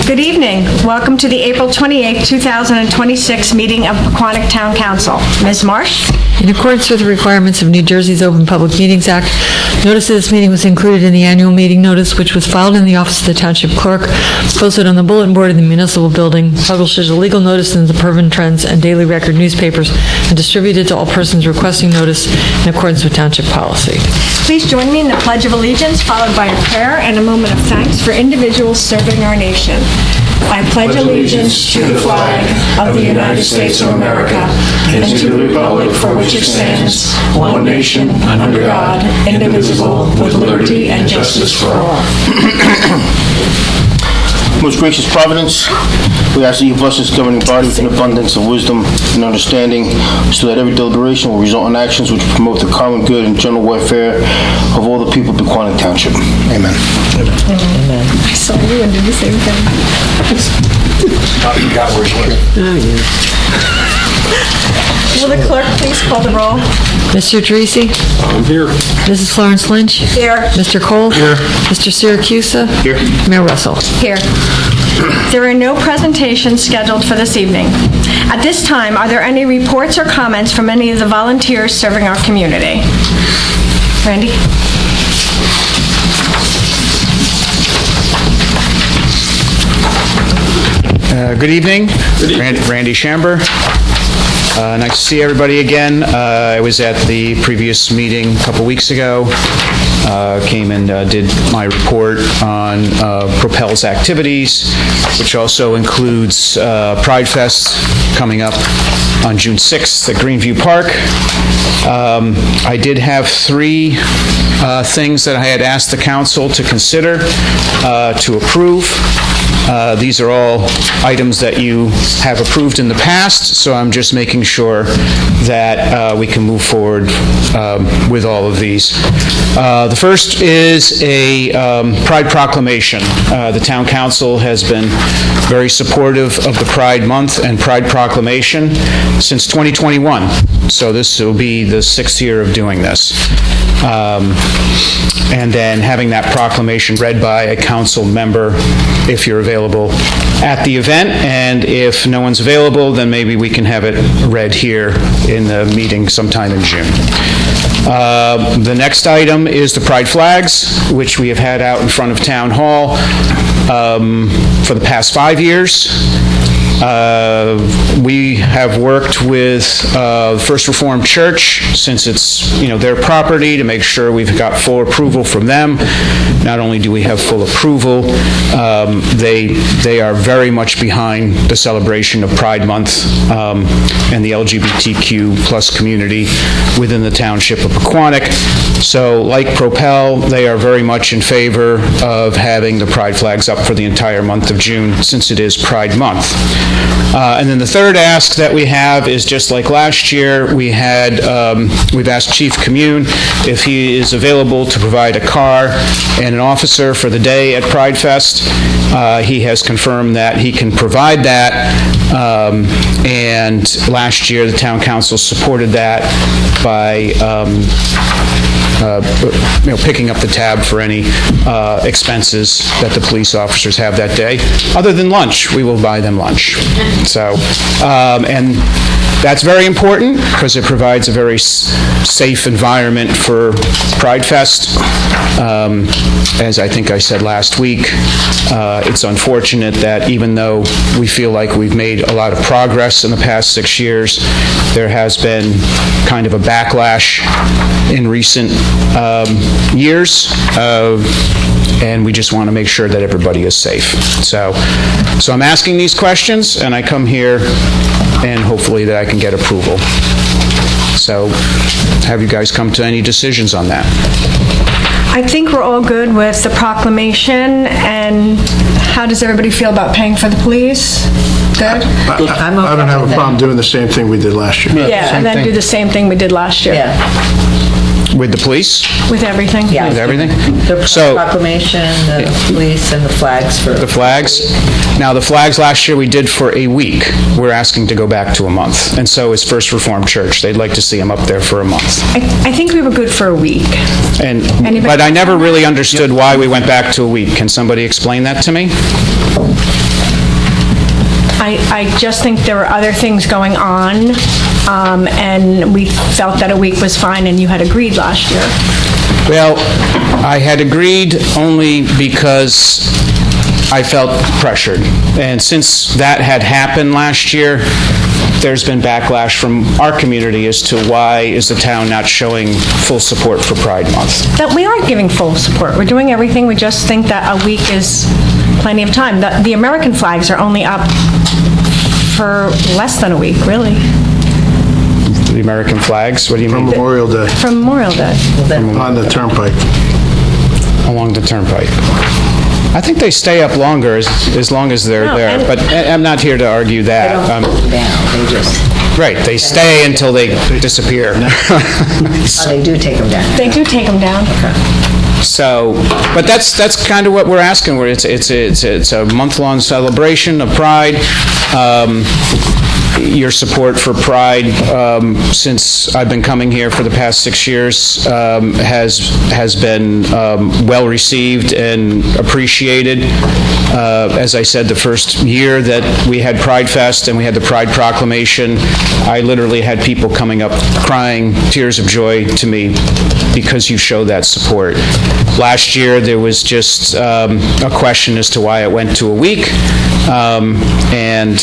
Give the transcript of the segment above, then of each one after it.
Good evening. Welcome to the April 28, 2026 meeting of Pequannock Town Council. Ms. Marsh? In accordance with the requirements of New Jersey's Open Public Meetings Act, notice of this meeting was included in the annual meeting notice, which was filed in the office of the Township Clerk, posted on the bulletin board in the municipal building, published as a legal notice in the Permanent Trends and Daily Record newspapers, and distributed to all persons requesting notice in accordance with Township policy. Please join me in the Pledge of Allegiance, followed by a prayer and a moment of thanks for individuals serving our nation. I pledge allegiance to the flag of the United States of America and to the republic for which it stands, one nation, under God, indivisible, with liberty and justice for all. Most gracious Providence, we ask that you bless this governing body with an abundance of wisdom and understanding, so that every deliberation will result in actions which promote the common good and general welfare of all the people of Pequannock Township. Amen. Amen. I saw you and did the same thing. Will the clerk please call the roll? Mr. Teresi? I'm here. Mrs. Florence Lynch? Here. Mr. Cole? Here. Mr. Syracusa? Here. Mayor Russell? Here. There are no presentations scheduled for this evening. At this time, are there any reports or comments from any of the volunteers serving our community? Randy? Good evening. Randy Shamber. Nice to see everybody again. I was at the previous meeting a couple weeks ago. Came and did my report on Propel's activities, which also includes Pride Fest coming up on June 6th at Greenview Park. I did have three things that I had asked the council to consider to approve. These are all items that you have approved in the past, so I'm just making sure that we can move forward with all of these. The first is a Pride Proclamation. The Town Council has been very supportive of the Pride Month and Pride Proclamation since 2021, so this will be the 6th year of doing this. And then having that proclamation read by a council member if you're available at the event, and if no one's available, then maybe we can have it read here in the meeting sometime in June. The next item is the Pride flags, which we have had out in front of Town Hall for the past 5 years. We have worked with First Reformed Church, since it's their property, to make sure we've got full approval from them. Not only do we have full approval, they are very much behind the celebration of Pride Month and the LGBTQ plus community within the township of Pequannock. So, like Propel, they are very much in favor of having the Pride flags up for the entire month of June, since it is Pride Month. And then the third ask that we have is, just like last year, we've asked Chief Commune if he is available to provide a car and an officer for the day at Pride Fest. He has confirmed that he can provide that, and last year the Town Council supported that by picking up the tab for any expenses that the police officers have that day. Other than lunch, we will buy them lunch. So, and that's very important because it provides a very safe environment for Pride Fest. As I think I said last week, it's unfortunate that even though we feel like we've made a lot of progress in the past 6 years, there has been kind of a backlash in recent years, and we just want to make sure that everybody is safe. So I'm asking these questions, and I come here and hopefully that I can get approval. So have you guys come to any decisions on that? I think we're all good with the proclamation, and how does everybody feel about paying for the police? Good? I don't have a problem doing the same thing we did last year. Yeah, and then do the same thing we did last year. Yeah. With the police? with everything? Yeah. With everything? The So- proclamation, the police, and the flags for... The flags? Now, the flags last year we did for a week. We're asking to go back to a month. And so is First Reformed Church. They'd like to see them up there for a month. I think we were good for a week. But I never really understood why we went back to a week. Can somebody explain that to me? I just think there were other things going on, and we felt that a week was fine, and you had agreed last year. Well, I had agreed only because I felt pressured. And since that had happened last year, there's been backlash from our community as to why is the town not showing full support for Pride Month. That we aren't giving full support. We're doing everything. We just think that a week is plenty of time. The American flags are only up for less than a week, really, The American flags, what do you From mean? Memorial Day, from Memorial Day. on the turnpike. Along the turnpike. I think they stay up longer as long as they're No, there, and- but I'm not here to argue They that. don't pull them down, they just, Right, they stay until they disappear. they do take them down. They do take them down. So, but that's kind of what we're asking. Where it's a month-long celebration of Pride. Your support for Pride, since I've been coming here for the past 6 years, has been well received and appreciated. As I said, the first year that we had Pride Fest and we had the Pride Proclamation, I literally had people coming up crying tears of joy to me because you show that support. Last year, there was just a question as to why it went to a week, and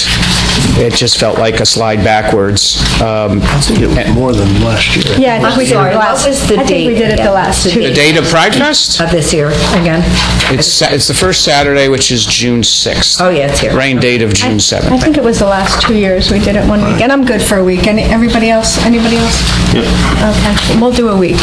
it just felt like a slide backwards. I think it was more than last year. Yeah, I think we did it Sorry, the what last. was the I think we date did it the again? last The 2 date. The date of Pride Fest? Of this year, again? It's the first Saturday, which is June 6th. Oh, yeah, it's here. Rain date of June I 7th. think it was the last 2 years we did it 1 week, and I'm good for a week. And everybody else, anybody else? Yep. Okay, we'll do a week.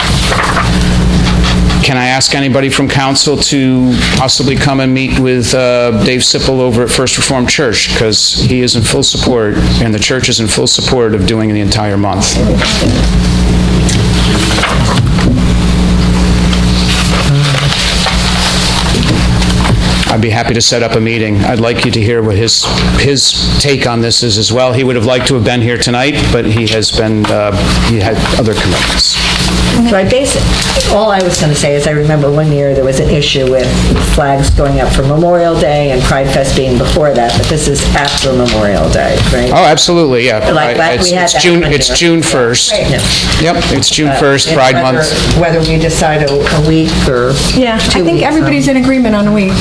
Can I ask anybody from council to possibly come and meet with Dave Sipple over at First Reformed Church? Because he is in full support, and the church is in full support of doing the entire month. I'd be happy to set up a meeting. I'd like you to hear what his take on this is as well. He would have liked to have been here tonight, but he had other commitments. So all I was going to say is I remember one year there was an issue with flags going up for Memorial Day and Pride Fest being before that, but this is after Memorial Day, right? Oh, absolutely, yeah. Like that, we had It's that June. one It's year. June 1st. Yeah. Yep, it's June 1st, And Pride whether- Month. Whether we decide a week or Yeah, I 2 think weeks, everybody's in agreement on a week.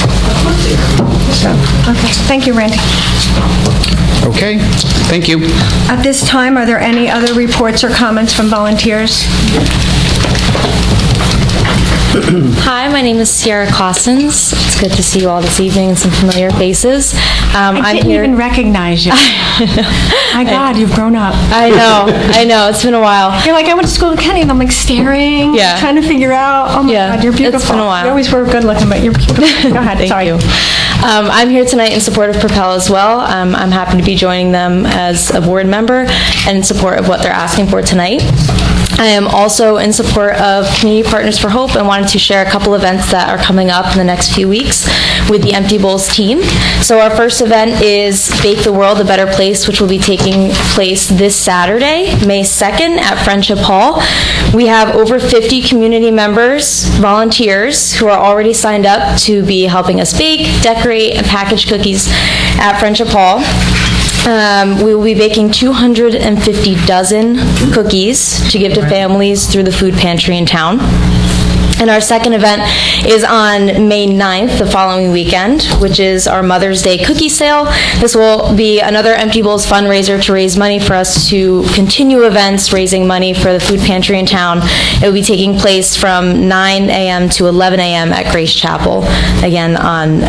So, okay, thank you, Randy. Okay, thank you. At this time, are there any other reports or comments from volunteers? Hi, my name is Sierra Cossins. It's good to see you all this evening and some familiar faces. I I'm didn't here. even recognize you. My God, you've grown up. I know. It's been a while. You're like, I went to school with Kenny, and I'm like staring, Yeah. trying to figure out, oh my Yeah, God, you're it's been beautiful. a while. You always were good looking, but you're beautiful. Go ahead, Thank sorry. you. I'm here tonight in support of Propel as well. I'm happy to be joining them as a board member and in support of what they're asking for tonight. I am also in support of Community Partners for Hope and wanted to share a couple events that are coming up in the next few weeks with the Empty Bowls team. So our first event is Bake the World a Better Place, which will be taking place this Saturday, May 2nd at Friendship Hall. We have over 50 community members, volunteers, who are already signed up to be helping us bake, decorate, and package cookies at Friendship Hall. We will be baking 250 dozen cookies to give to families through the food pantry in town. And our second event is on May 9th, the following weekend, which is our Mother's Day cookie sale. This will be another Empty Bowls fundraiser to raise money for us to continue events raising money for the food pantry in town. It will be taking place from 9 a.m. to 11 a.m. at Grace Chapel, again on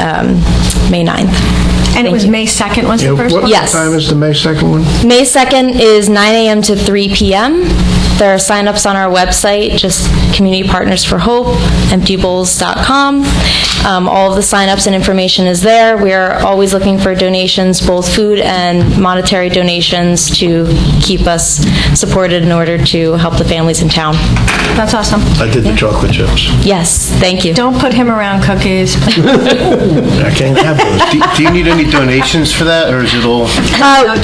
May 9th. And it was May 2nd was the first one? What Yes. time is the May 2nd one? May 2nd is 9 a.m. to 3 p.m. There are sign-ups on our website, just Community Partners for Hope, emptybowls.com. All of the sign-ups and information is there. We are always looking for donations, both food and monetary donations, to keep us supported in order to help the families in town. That's awesome. I did the chocolate chips. Yes, thank you. Don't put him around cookies. I can't have those. Do you need any donations for that, or is it all?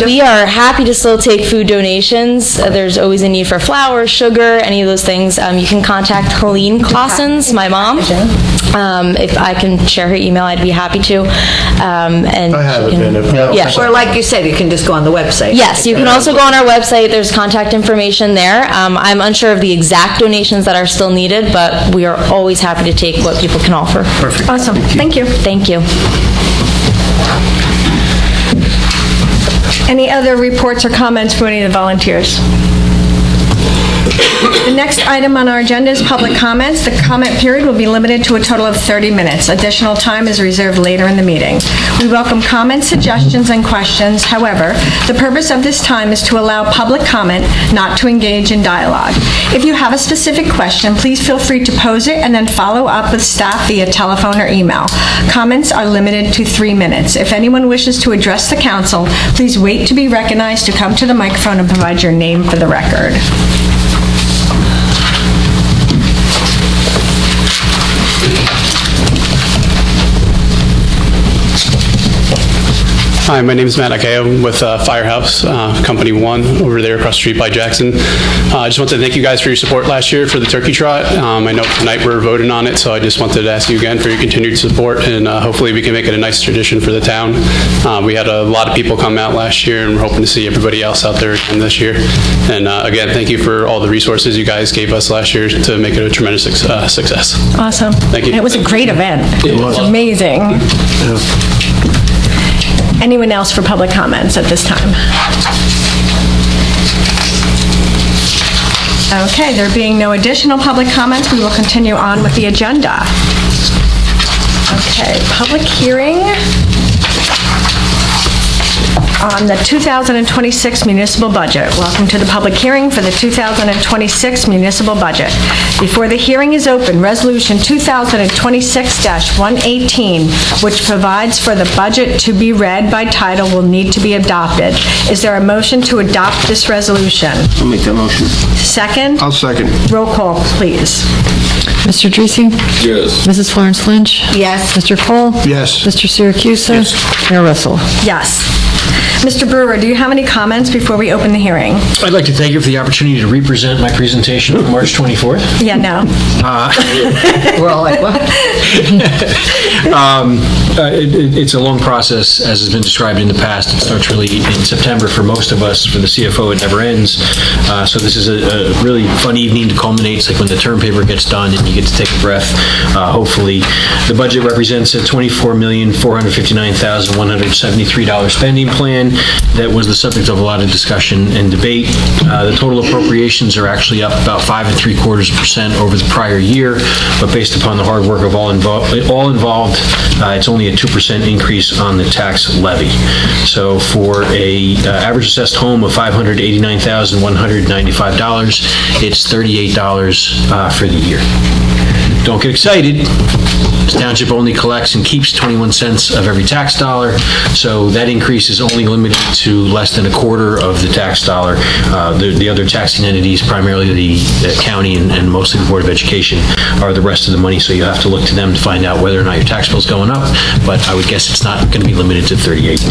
We are happy to still take food donations. There's always a need for flour, sugar, any of those things. You can contact Helene Clausens, my mom. If I can share her email, I'd be happy to. And I have she it, can- and if Yeah. Or like you said, you can just go on the website. Yes, you can also go on our website. There's contact information there. I'm unsure of the exact donations that are still needed, but we are always happy to take what people can offer. Perfect. Awesome. Thank you. Thank you. Any other reports or comments from any of the volunteers? The next item on our agenda is public comments. The comment period will be limited to a total of 30 minutes. Additional time is reserved later in the meeting. We welcome comments, suggestions, and questions. However, the purpose of this time is to allow public comment, not to engage in dialogue. If you have a specific question, please feel free to pose it and then follow up with staff via telephone or email. Comments are limited to 3 minutes. If anyone wishes to address the council, please wait to be recognized to come to the microphone and provide your name for the record. Hi, my name is Matt Akeo with Firehouse, Company 1, over there across the street by Jackson. I just wanted to thank you guys for your support last year for the turkey trot. I know tonight we're voting on it, so I just wanted to ask you again for your continued support, and hopefully we can make it a nice tradition for the town. We had a lot of people come out last year, and we're hoping to see everybody else out there again this year. And again, thank you for all the resources you guys gave us last year to make it a tremendous success. Awesome. Thank you. It was a great event. It was amazing. Anyone else for public comments at this time? Okay, there being no additional public comments, we will continue on with the agenda. Okay, public hearing on the 2026 municipal budget. Welcome to the public hearing for the 2026 municipal budget. Before the hearing is open, Resolution 2026-118, which provides for the budget to be read by title, will need to be adopted. Is there a motion to adopt this resolution? I'll make that motion. Second? I'll second. Roll call, please. Mr. Dreesy? Yes. Mrs. Florence Lynch? Yes. Mr. Cole? Yes. Mr. Syracuse? Mayor Russell? Yes. Mr. Brewer, do you have any comments before we open the hearing? I'd like to thank you for the opportunity to represent my presentation on March 24th. Yeah, no. We're all like, what? It's a long process, as has been described in the past. It starts really in September for most of us. For the CFO, it never ends. So this is a really fun evening to culminate. It's like when the term paper gets done and you get to take a breath, hopefully. The budget represents a $24,459,173 spending plan that was the subject of a lot of discussion and debate. The total appropriations are actually up about 5.75% over the prior year, but based upon the hard work of all involved, it's only a 2% increase on the tax levy. So for a average assessed home of $589,195, it's $38 for the year. Don't get excited. This township only collects and keeps 21 cents of every tax dollar, so that increase is only limited to less than a quarter of the tax dollar. The other taxing entities, primarily the county and mostly the Board of Education, are the rest of the money, so you have to look to them to find out whether or not your tax bill is going up, but I would guess it's not going to be limited to $38.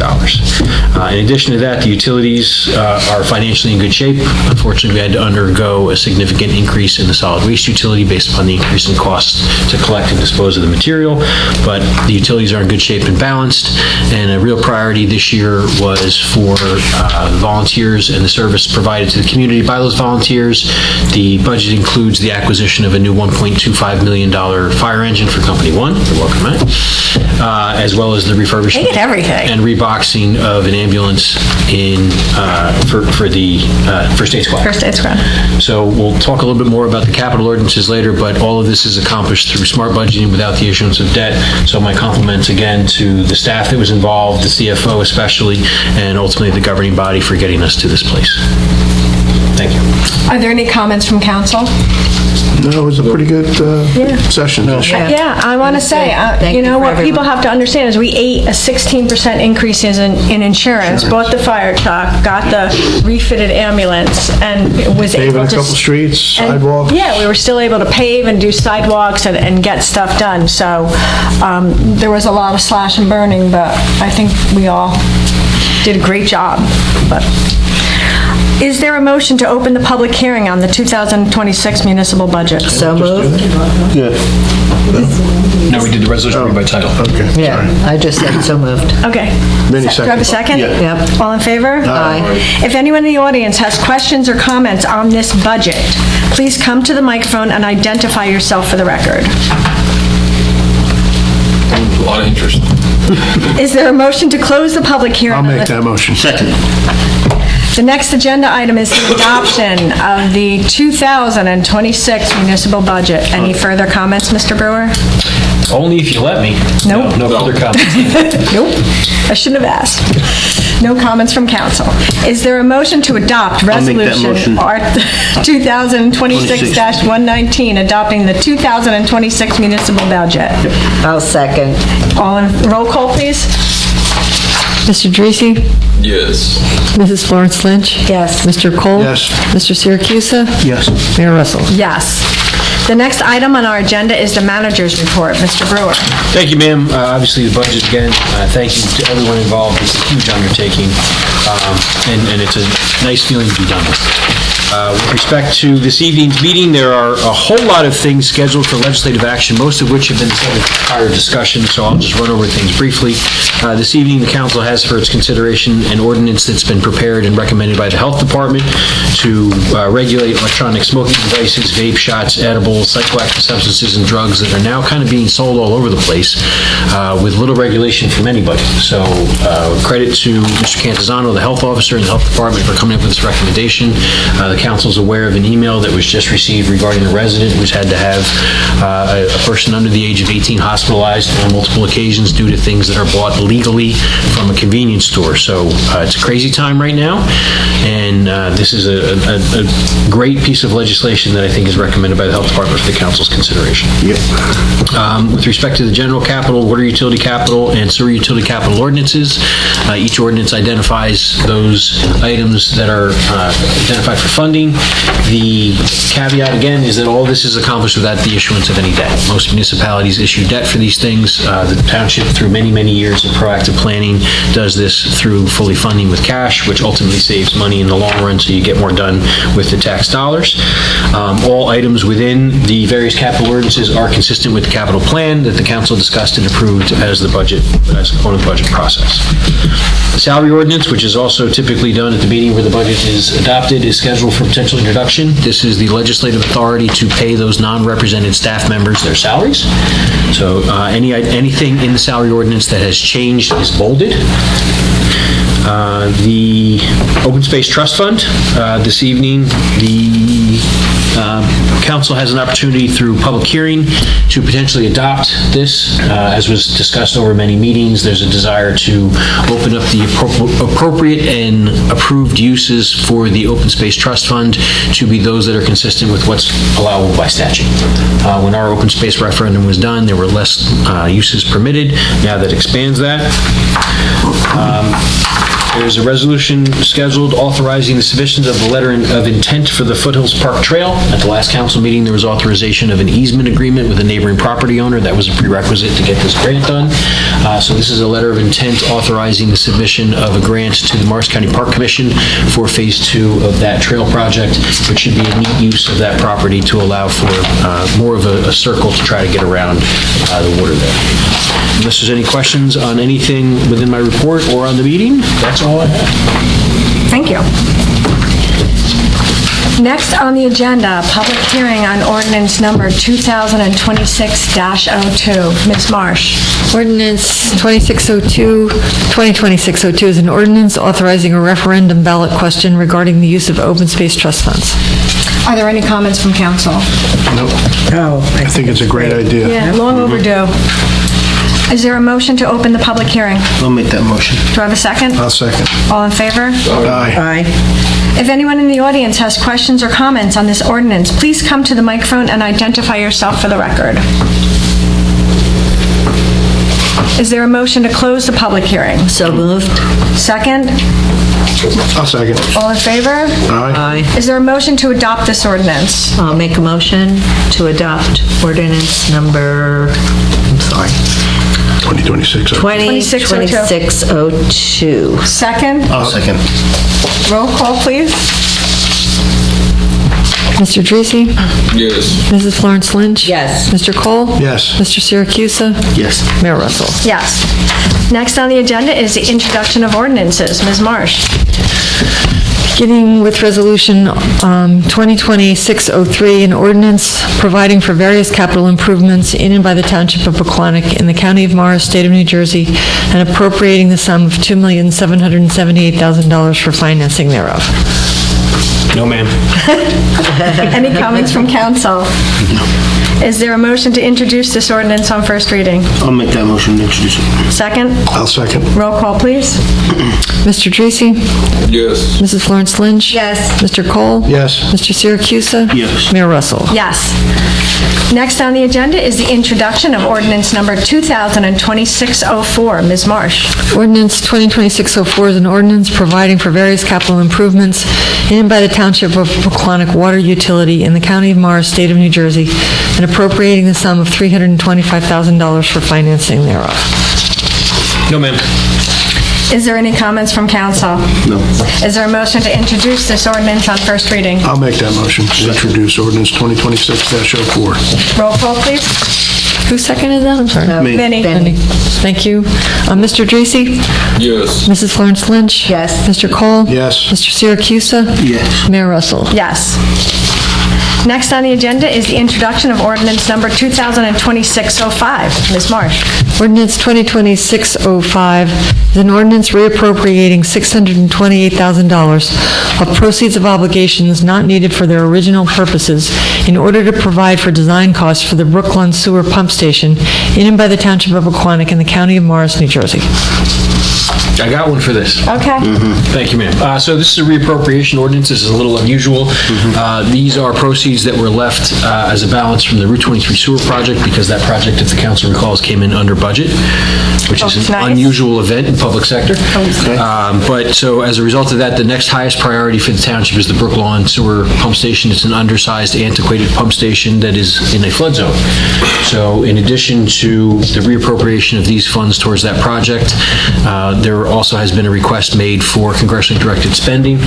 In addition to that, the utilities are financially in good shape. Unfortunately, we had to undergo a significant increase in the solid waste utility based upon the increase in costs to collect and dispose of the material, but the utilities are in good shape and balanced, and a real priority this year was for volunteers and the service provided to the community by those volunteers. The budget includes the acquisition of a new $1.25 million fire engine for Company 1. You're welcome, Matt. As well as the refurbishment They get everything. and reboxing of an ambulance for the First Aid Squad. First Aid Squad. So we'll talk a little bit more about the capital ordinances later, but all of this is accomplished through smart budgeting without the issuance of debt. So my compliments again to the staff that was involved, the CFO especially, and ultimately the governing body for getting us to this place. Thank you. Are there any comments from council? No, it was a pretty good session. Yeah, I want to say, Thank you know, you for what people have to understand is we ate a 16% increase in insurance, bought the fire truck, got the refitted ambulance, and was Paving able a to... couple streets, and- sidewalks. Yeah, we were still able to pave and do sidewalks and get stuff done. So there was a lot of slash and burning, but I think we all did a great job. But is there a motion to open the public hearing on the 2026 municipal budget? So moved. Yeah. No, we did the resolution read by title. Okay, Yeah, I just said so moved. Okay. Many Do I have a second? Yeah. Yep. All in favor? Aye. If anyone in the audience has questions or comments on this budget, please come to the microphone and identify yourself for the record. A lot of interest. Is there a motion to close the public hearing? I'll on make the- that motion. Second. The next agenda item is the adoption of the 2026 municipal budget. Any further comments, Mr. Brewer? Only if you let me. Nope. No further comments. Nope. I shouldn't have asked. No comments from council. Is there a motion to adopt I'll make that Resolution motion. 2026-119, adopting the 2026 municipal budget? I'll second. All in, roll call, please. Mr. Dreesy? Yes. Mrs. Florence Lynch? Yes. Mr. Cole? Yes. Mr. Siracusa? Yes. Mayor Russell? Yes. The next item on our agenda is the manager's report. Mr. Brewer. Thank you, ma'am. Obviously, the budget, again, thank you to everyone involved. It's a huge undertaking, and it's a nice feeling to be done with. With respect to this evening's meeting, there are a whole lot of things scheduled for legislative action, most of which have been subject to prior discussion, so I'll just run over things briefly. This evening, the council has for its consideration an ordinance that's been prepared and recommended by the Health Department to regulate electronic smoking devices, vape shots, edibles, psychoactive substances, and drugs that are now kind of being sold all over the place with little regulation from anybody. So credit to Mr. Cantizano, the health officer, and the health department for coming up with this recommendation. The council's aware of an email that was just received regarding a resident who's had to have a person under the age of 18 hospitalized on multiple occasions due to things that are bought legally from a convenience store. So it's a crazy time right now, and this is a great piece of legislation that I think is recommended by the health department for the council's consideration. With respect to the general capital, water utility capital, and sewer utility capital ordinances, each ordinance identifies those items that are identified for funding. The caveat, again, is that all this is accomplished without the issuance of any debt. Most municipalities issue debt for these things. The township, through many, many years of proactive planning, does this through fully funding with cash, which ultimately saves money in the long run, so you get more done with the tax dollars. All items within the various capital ordinances are consistent with the capital plan that the council discussed and approved as the budget, as a component of the budget process. The salary ordinance, which is also typically done at the meeting where the budget is adopted, is scheduled for potential introduction. This is the legislative authority to pay those non-represented staff members their salaries. So anything in the salary ordinance that has changed is bolded. The Open Space Trust Fund, this evening, the council has an opportunity through public hearing to potentially adopt this. As was discussed over many meetings, there's a desire to open up the appropriate and approved uses for the Open Space Trust Fund to be those that are consistent with what's allowable by statute. When our open space referendum was done, there were less uses permitted. Now that expands that. There's a resolution scheduled authorizing the submission of the letter of intent for the Foothills Park Trail. At the last council meeting, there was authorization of an easement agreement with a neighboring property owner. That was a prerequisite to get this grant done. So this is a letter of intent authorizing the submission of a grant to the Morris County Park Commission for Phase 2 of that trail project, which should be a neat use of that property to allow for more of a circle to try to get around the water there. Unless there's any questions on anything within my report or on the meeting, that's all I have. Thank you. Next on the agenda, public hearing on ordinance number 2026-02. Ms. Marsh. Ordinance 2026-02 is an ordinance authorizing a referendum ballot question regarding the use of open space trust funds. Are there any comments from council? Nope. Oh, I think it's a great idea. Yeah, long overdue. Is there a motion to open the public hearing? I'll make that motion. Do I have a second? I'll second. All in favor? Aye. If anyone in the audience has questions or comments on this ordinance, please come to the microphone and identify yourself for the record. Is there a motion to close the public hearing? So moved. Second? I'll second. All in favor? Aye. Is there a motion to adopt this ordinance? I'll make a motion to adopt ordinance number, 2026. 2026-02. Second? I'll second. Roll call, please. Mr. Dreesy? Yes. Mrs. Florence Lynch? Yes. Mr. Cole? Yes. Mr. Syracusa? Yes. Mayor Russell? Yes. Next on the agenda is the introduction of ordinances. Ms. Marsh? Beginning with Resolution 2020-603, an ordinance providing for various capital improvements in and by the Township of Pequannock in the County of Morris, State of New Jersey, and appropriating the sum of $2,778,000 for financing thereof. No, ma'am. Any comments from council? Is there a motion to introduce this ordinance on first reading? I'll make that motion to introduce it. Second? I'll second. Roll call, please. Mr. Dreesy? Yes. Mrs. Florence Lynch? Yes. Mr. Cole? Yes. Mr. Syracusa? Yes. Mayor Russell? Yes. Next on the agenda is the introduction of ordinance number 2026-04. Ms. Marsh? Ordinance 2020-604 is an ordinance providing for various capital improvements in and by the Township of Pequannock Water Utility in the County of Morris, State of New Jersey, and appropriating the sum of $325,000 for financing thereof. No, ma'am. Is there any comments from council? No. Is there a motion to introduce this ordinance on first reading? I'll make that motion to introduce ordinance 2026-04. Roll call, please. Who seconded that? I'm sorry. Me. Vinnie? Thank you. Mr. Dreesy? Yes. Mrs. Florence Lynch? Yes. Mr. Cole? Yes. Mr. Syracusa? Yes. Mayor Russell? Yes. Next on the agenda is the introduction of ordinance number 2026-05. Ms. Marsh? Ordinance 2020-605 is an ordinance reappropriating $628,000 of proceeds of obligations not needed for their original purposes in order to provide for design costs for the Brooklyn Sewer Pump Station in and by the Township of Pequannock in the County of Morris, New Jersey. I got one for this. Okay. Thank you, ma'am. So this is a reappropriation ordinance. This is a little unusual. These are proceeds that were left as a balance from the Route 23 sewer project because that project, if the council recalls, came in under budget, which is an nice. unusual event in public sector. But so as a result of that, the next highest priority for the township is the Brooklyn Sewer Pump Station. It's an undersized, antiquated pump station that is in a flood zone. So in addition to the reappropriation of these funds towards that project, there also has been a request made for congressionally directed spending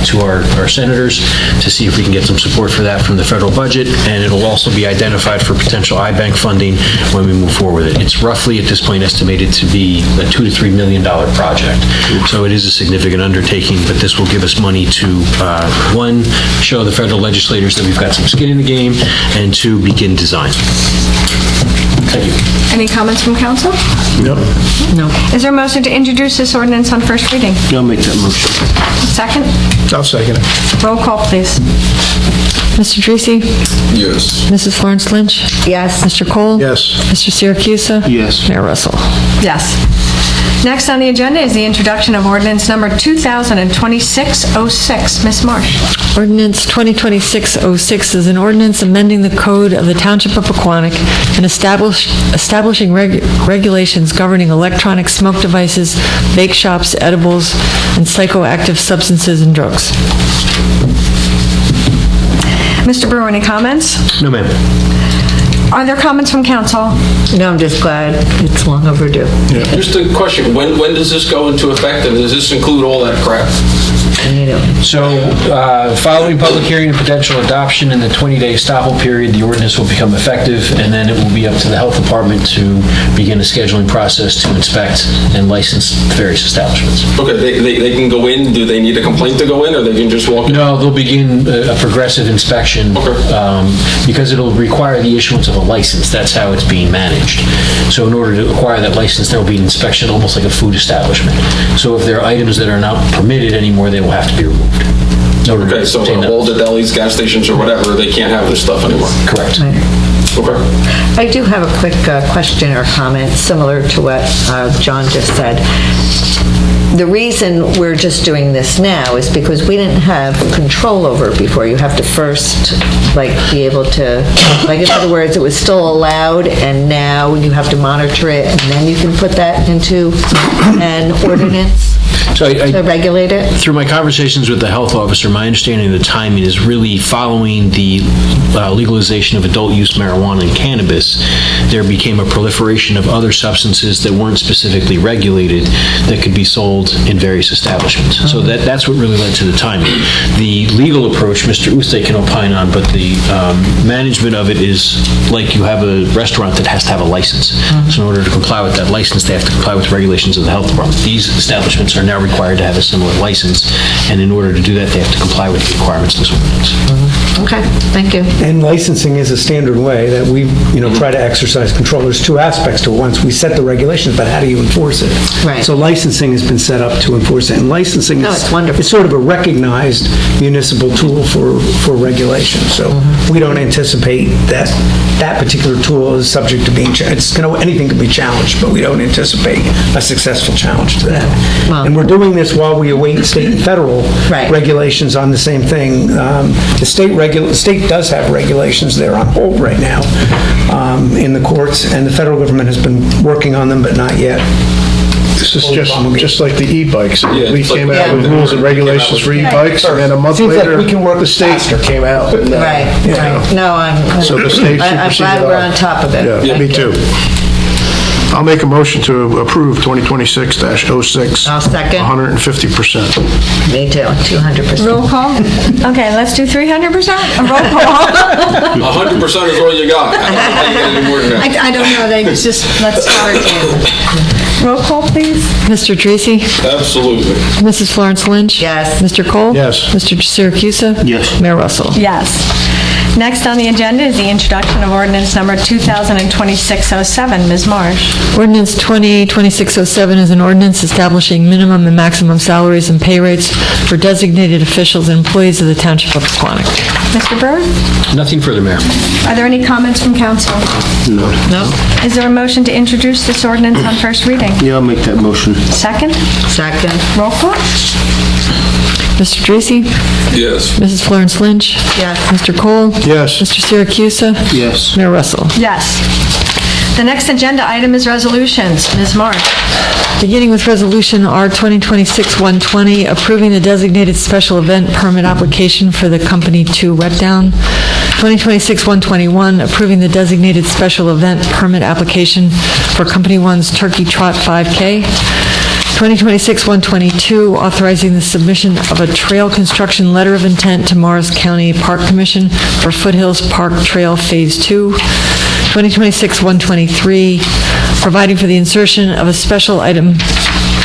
to our senators to see if we can get some support for that from the federal budget, and it'll also be identified for potential I-Bank funding when we move forward with it. It's roughly at this point estimated to be a $2 to $3 million project. So it is a significant undertaking, but this will give us money to, one, show the federal legislators that we've got some skin in the game, and two, begin design. Thank you. Any comments from council? No. No. Is there a motion to introduce this ordinance on first reading? I'll make that motion. Second? I'll second it. Roll call, please. Mr. Dreesy? Yes. Mrs. Florence Lynch? Yes. Mr. Cole? Yes. Mr. Syracusa? Yes. Mayor Russell? Yes. Next on the agenda is the introduction of ordinance number 2026-06. Ms. Marsh? Ordinance 2020-606 is an ordinance amending the code of the Township of Pequannock and establishing regulations governing electronic smoke devices, bake shops, edibles, and psychoactive substances and drugs. Mr. Brewer, any comments? No, ma'am. Are there comments from council? No, I'm just glad it's long overdue. Just a question, when does this go into effect, and does this include all that crap? So, following public hearing and potential adoption in the 20-day estoppel period, the ordinance will become effective, and then it will be up to the health department to begin a scheduling process to inspect and license various establishments. Okay, they can go in, do they need a complaint to go in, or they can just walk in? No, they'll begin a progressive inspection because it'll require the issuance of a license. That's how it's being managed. So in order to acquire that license, there will be an inspection almost like a food establishment. So if there are items that are not permitted anymore, they will have to be removed. Okay, so all the delis, gas stations, or whatever, they can't have this stuff anymore? Correct. Okay. I do have a quick question or comment similar to what John just said. The reason we're just doing this now is because we didn't have control over it before. You have to first, be able to, in other words, it was still allowed, and now you have to monitor it, and then you can put that into an ordinance So to regulate it? Through my conversations with the health officer, my understanding of the timing is really following the legalization of adult use marijuana and cannabis. There became a proliferation of other substances that weren't specifically regulated that could be sold in various establishments. So that's what really led to the timing. The legal approach, Mr. Uste can opine on, but the management of it is like you have a restaurant that has to have a license. So in order to comply with that license, they have to comply with regulations of the health department. These establishments are now required to have a similar license, and in order to do that, they have to comply with the requirements of this ordinance. Okay, thank you. And licensing is a standard way that we, try to exercise control. There's two aspects to it. Once we set the regulations, but how do you enforce it? Right. So licensing has been set up to enforce it, and licensing it's wonderful. is sort of a recognized municipal tool for regulation. So we don't anticipate that that particular tool is subject to being anything can be challenged, but we don't anticipate a successful challenge to that. Well- And we're doing this while we await state and federal Right. regulations on the same thing. The state does have regulations. They're on hold right now in the courts, and the federal government has been working on them, but not yet. This is just like the e-bikes. Yeah, We it's like came the- out with rules and regulations for e-bikes, and then a month Seems like later, we can work the state came out. And, Right, you know. right. No, So the state I'm superseded glad we're our- on top of it. Yeah, me too. I'll make a motion to approve 2026-06. I'll second. 150%. Me too, 200%. Roll call? Okay, let's do 300%. A roll call. 100% is all you got. I don't know how you get any more than that. I don't know, they just, let's start. Roll call, please. Mr. Tracy? Absolutely. Mrs. Florence Lynch? Yes. Mr. Cole? Yes. Mr. Siracusa? Yes. Mayor Russell? Yes. Next on the agenda is the introduction of ordinance number 2026-07. Ms. Marsh. Ordinance 282607 is an ordinance establishing minimum and maximum salaries and pay rates for designated officials and employees of the Township of Pequannock. Mr. Byrd? Nothing further, Mayor. Are there any comments from council? No. No? Is there a motion to introduce this ordinance on first reading? Yeah, I'll make that motion. Second? Second. Roll call. Mr. Tracy? Yes. Mrs. Florence Lynch? Yes. Mr. Cole? Yes. Mr. Siracusa? Yes. Mayor Russell? Yes. The next agenda item is resolutions. Ms. Marsh. Beginning with Resolution R 2026-120, approving the designated special event permit application for the Company 2 Wetdown. 2026-121, approving the designated special event permit application for Company 1's Turkey Trot 5K. 2026-122, authorizing the submission of a trail construction letter of intent to Morris County Park Commission for Foothills Park Trail Phase 2. 2026-123, providing for the insertion of a special item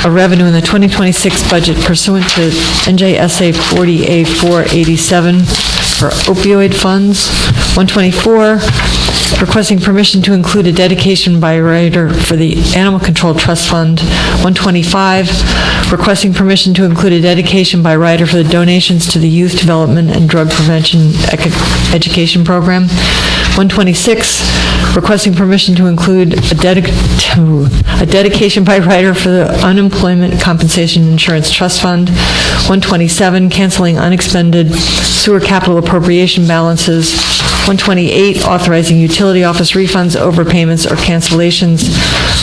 of revenue in the 2026 budget pursuant to NJSA 40A487 for opioid funds. 124, requesting permission to include a dedication by writer for the Animal Control Trust Fund. 125, requesting permission to include a dedication by writer for the donations to the Youth Development and Drug Prevention Education Program. 126, requesting permission to include a dedication by writer for the Unemployment Compensation Insurance Trust Fund. 127, canceling unexpended sewer capital appropriation balances. 128, authorizing utility office refunds, overpayments, or cancellations.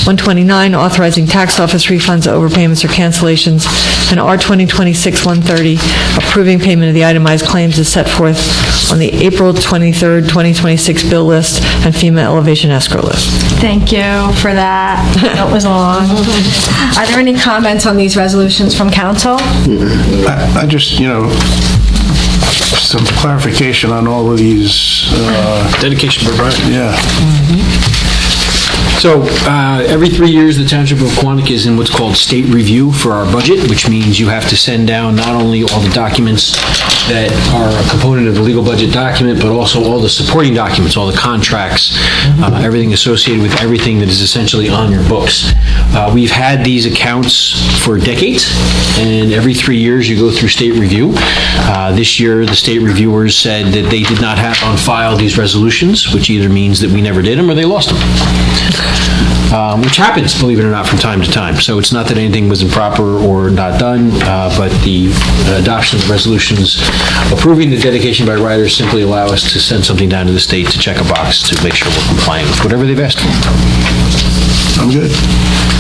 129, authorizing tax office refunds, overpayments, or cancellations. And R 2026-130, approving payment of the itemized claims as set forth on the April 23rd, 2026 bill list and FEMA elevation escrow list. Thank you for that. That was long. Are there any comments on these resolutions from council? I just, some clarification on all of these, Dedication by Brian. yeah. So, every 3 years, the Township of Pequannock is in what's called state review for our budget, which means you have to send down not only all the documents that are a component of the legal budget document, but also all the supporting documents, all the contracts, everything associated with everything that is essentially on your books. We've had these accounts for decades, and every 3 years you go through state review. This year, the state reviewers said that they did not have on file these resolutions, which either means that we never did them or they lost them. Which happens, believe it or not, from time to time. So it's not that anything was improper or not done, but the adoption of the resolutions approving the dedication by riders simply allow us to send something down to the state to check a box to make sure we're complying with whatever they've asked for. I'm good.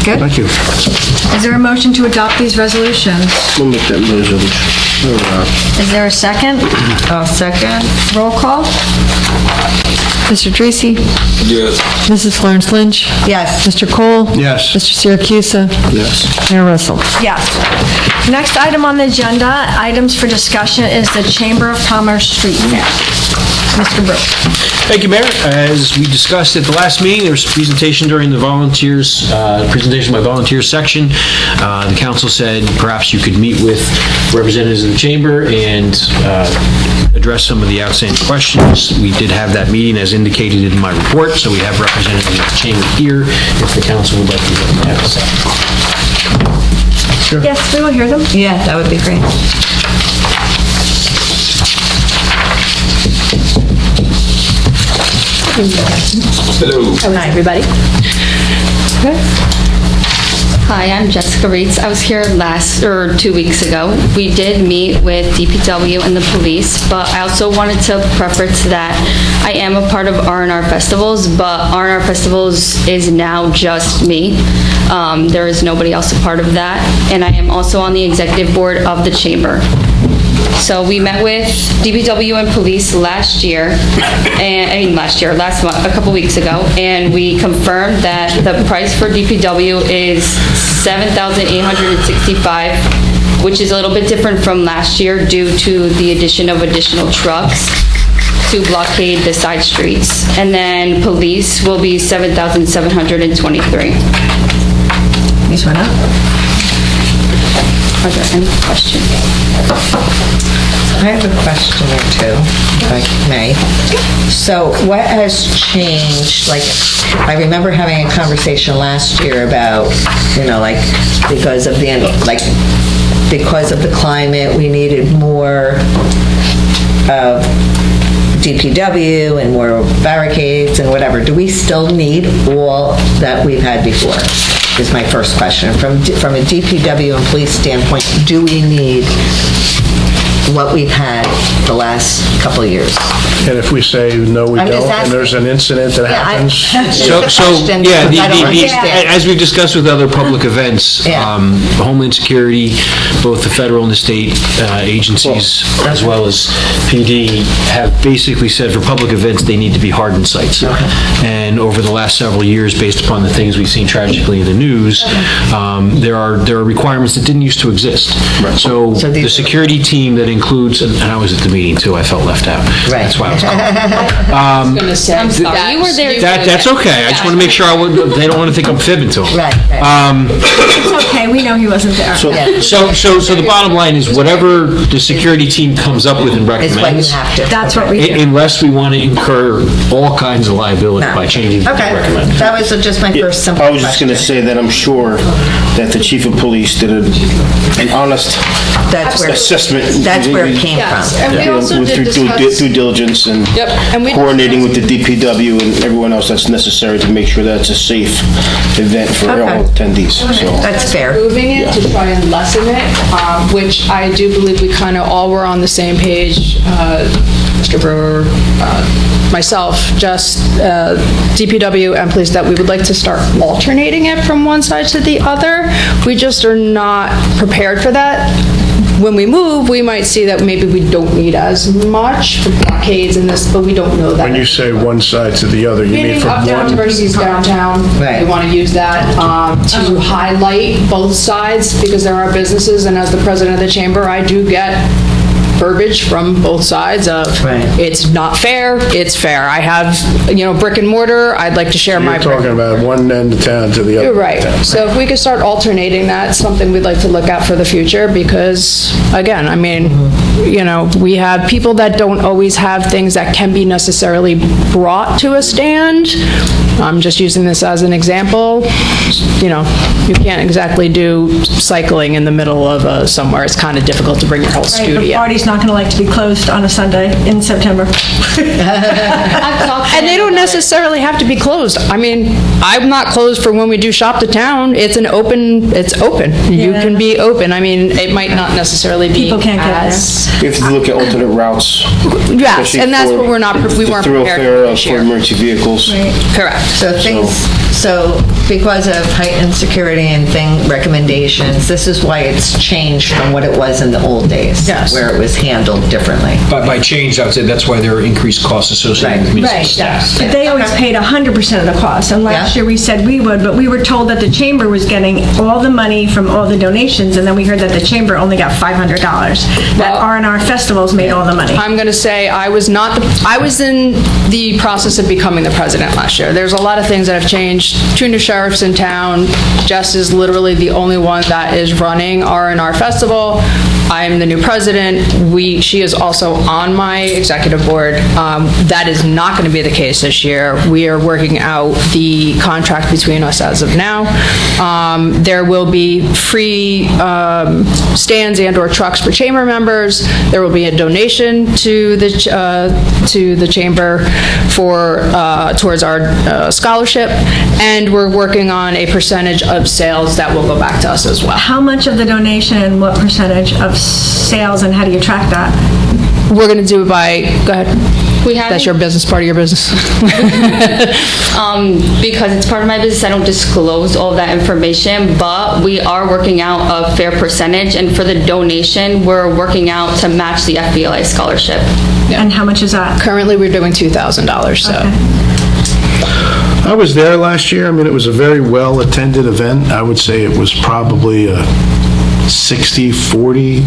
Good. Thank you. Is there a motion to adopt these resolutions? We'll make that resolution. Is there a second? I'll second. Roll call? Mr. Tracy? Yes. Mrs. Florence Lynch? Yes. Mr. Cole? Yes. Mr. Siracusa? Yes. Mayor Russell? Yes. Next item on the agenda, items for discussion, is the Chamber of Commerce Street Fair. Mr. Brooks. Thank you, Mayor. As we discussed at the last meeting, there was a presentation during the volunteers, presentation by volunteers section. The council said perhaps you could meet with representatives of the chamber and address some of the outstanding questions. We did have that meeting as indicated in my report, so we have representatives of the chamber here if the council would like to hear them. Yes, we will hear them. Yeah, that would be great. Hello. Hi, everybody. Hi, I'm Jessica Reitz. I was here 2 weeks ago. We did meet with DPW and the police, but I also wanted to preface that I am a part of R&R Festivals, but R&R Festivals is now just me. There is nobody else a part of that, and I am also on the executive board of the chamber. So we met with DPW and police last month, a couple weeks ago, and we confirmed that the price for DPW is $7,865, which is a little bit different from last year due to the addition of additional trucks to blockade the side streets. And then police will be $7,723. These went up. Are there any questions? I have a question or two, if I may. So what has changed? Like, I remember having a conversation last year about, because of the climate, we needed more of DPW and more barricades and whatever. Do we still need all that we've had before? Is my first question. From a DPW and police standpoint, do we need what we've had the last couple of years? And if we say, no, we I'm just don't, and there's an incident that happens? As we've discussed with other public events, Homeland Security, both the federal and the state agencies, as well as PD, have basically said for public events, they need to be hardened sites. And over the last several years, based upon the things we've seen tragically in the news, there are requirements that didn't used to exist. So the security team that includes, and I was at the meeting too, I felt left out. Right. That's why I was calling. I'm sorry, you were there. That's okay. I just want to make sure they don't want to think I'm fibbing to them. Right. It's okay, we know he wasn't there. So the bottom line is whatever the security team comes up with and It's what you recommends, have to. That's what we do. unless we want to incur all kinds of liability by changing what they recommend. That was just my first simple I question. was just going to say that I'm sure that the chief of police did an honest assessment. That's where it came Yes, from. and we also With did due discuss... due diligence and Yep, and we coordinating with the DPW and everyone else that's necessary to make sure that it's a safe event for all attendees. So That's fair. moving it to try and lessen it, which I do believe we kind of all were on the same page, Mr. Brewer, myself, just DPW and police, that we would like to start alternating it from one side to the other. We just are not prepared for that. When we move, we might see that maybe we don't need as much for blockades and this, but we don't know that. When you say one side to the other, you mean Meaning from uptown one? versus downtown. Right. We want to use that to highlight both sides because there are businesses, and as the president of the chamber, I do get verbiage from both sides of, it's not fair, it's fair. I have, brick and mortar, I'd like to share my... You're talking about one end of town to the other. You're right. So if we could start alternating that, something we'd like to look at for the future, because, again, we have people that don't always have things that can be necessarily brought to a stand. I'm just using this as an example. You can't exactly do cycling in the middle of somewhere. It's kind of difficult to bring your whole studio. The party's not going to like to be closed on a Sunday in September. And they don't necessarily have to be closed. I'm not closed for when we do Shop to Town. It's open. You can be open. It might not necessarily be People can't get as... We have to look at alternate routes. Yes, and that's what we weren't prepared for this year. For emergency vehicles. Correct. So because of heightened security and recommendations, this is why it's changed from what it was in the old days. Yes. Where it was handled differently. By change, I would say that's why there are increased costs associated with municipal staff. But they always paid 100% of the cost, and last year we said we would, but we were told that the chamber was getting all the money from all the donations, and then we heard that the chamber only got $500. That R&R Festivals made all the money. I'm going to say I was in the process of becoming the president last year. There's a lot of things that have changed. 2 new sheriffs in town. Jess is literally the only one that is running R&R Festival. I'm the new president. She is also on my executive board. That is not going to be the case this year. We are working out the contract between us as of now. There will be free stands and/or trucks for chamber members. There will be a donation to the chamber towards our scholarship, and we're working on a percentage of sales that will go back to us as well. How much of the donation and what percentage of sales, and how do you track that? We're going to do it by, go ahead. That's your business, part of your business. Because it's part of my business, I don't disclose all that information, but we are working out a fair percentage, and for the donation, we're working out to match the FBLA scholarship. Yeah. And how much is that? Currently, we're doing $2,000, so. I was there last year. It was a very well-attended event. I would say it was probably a 60-40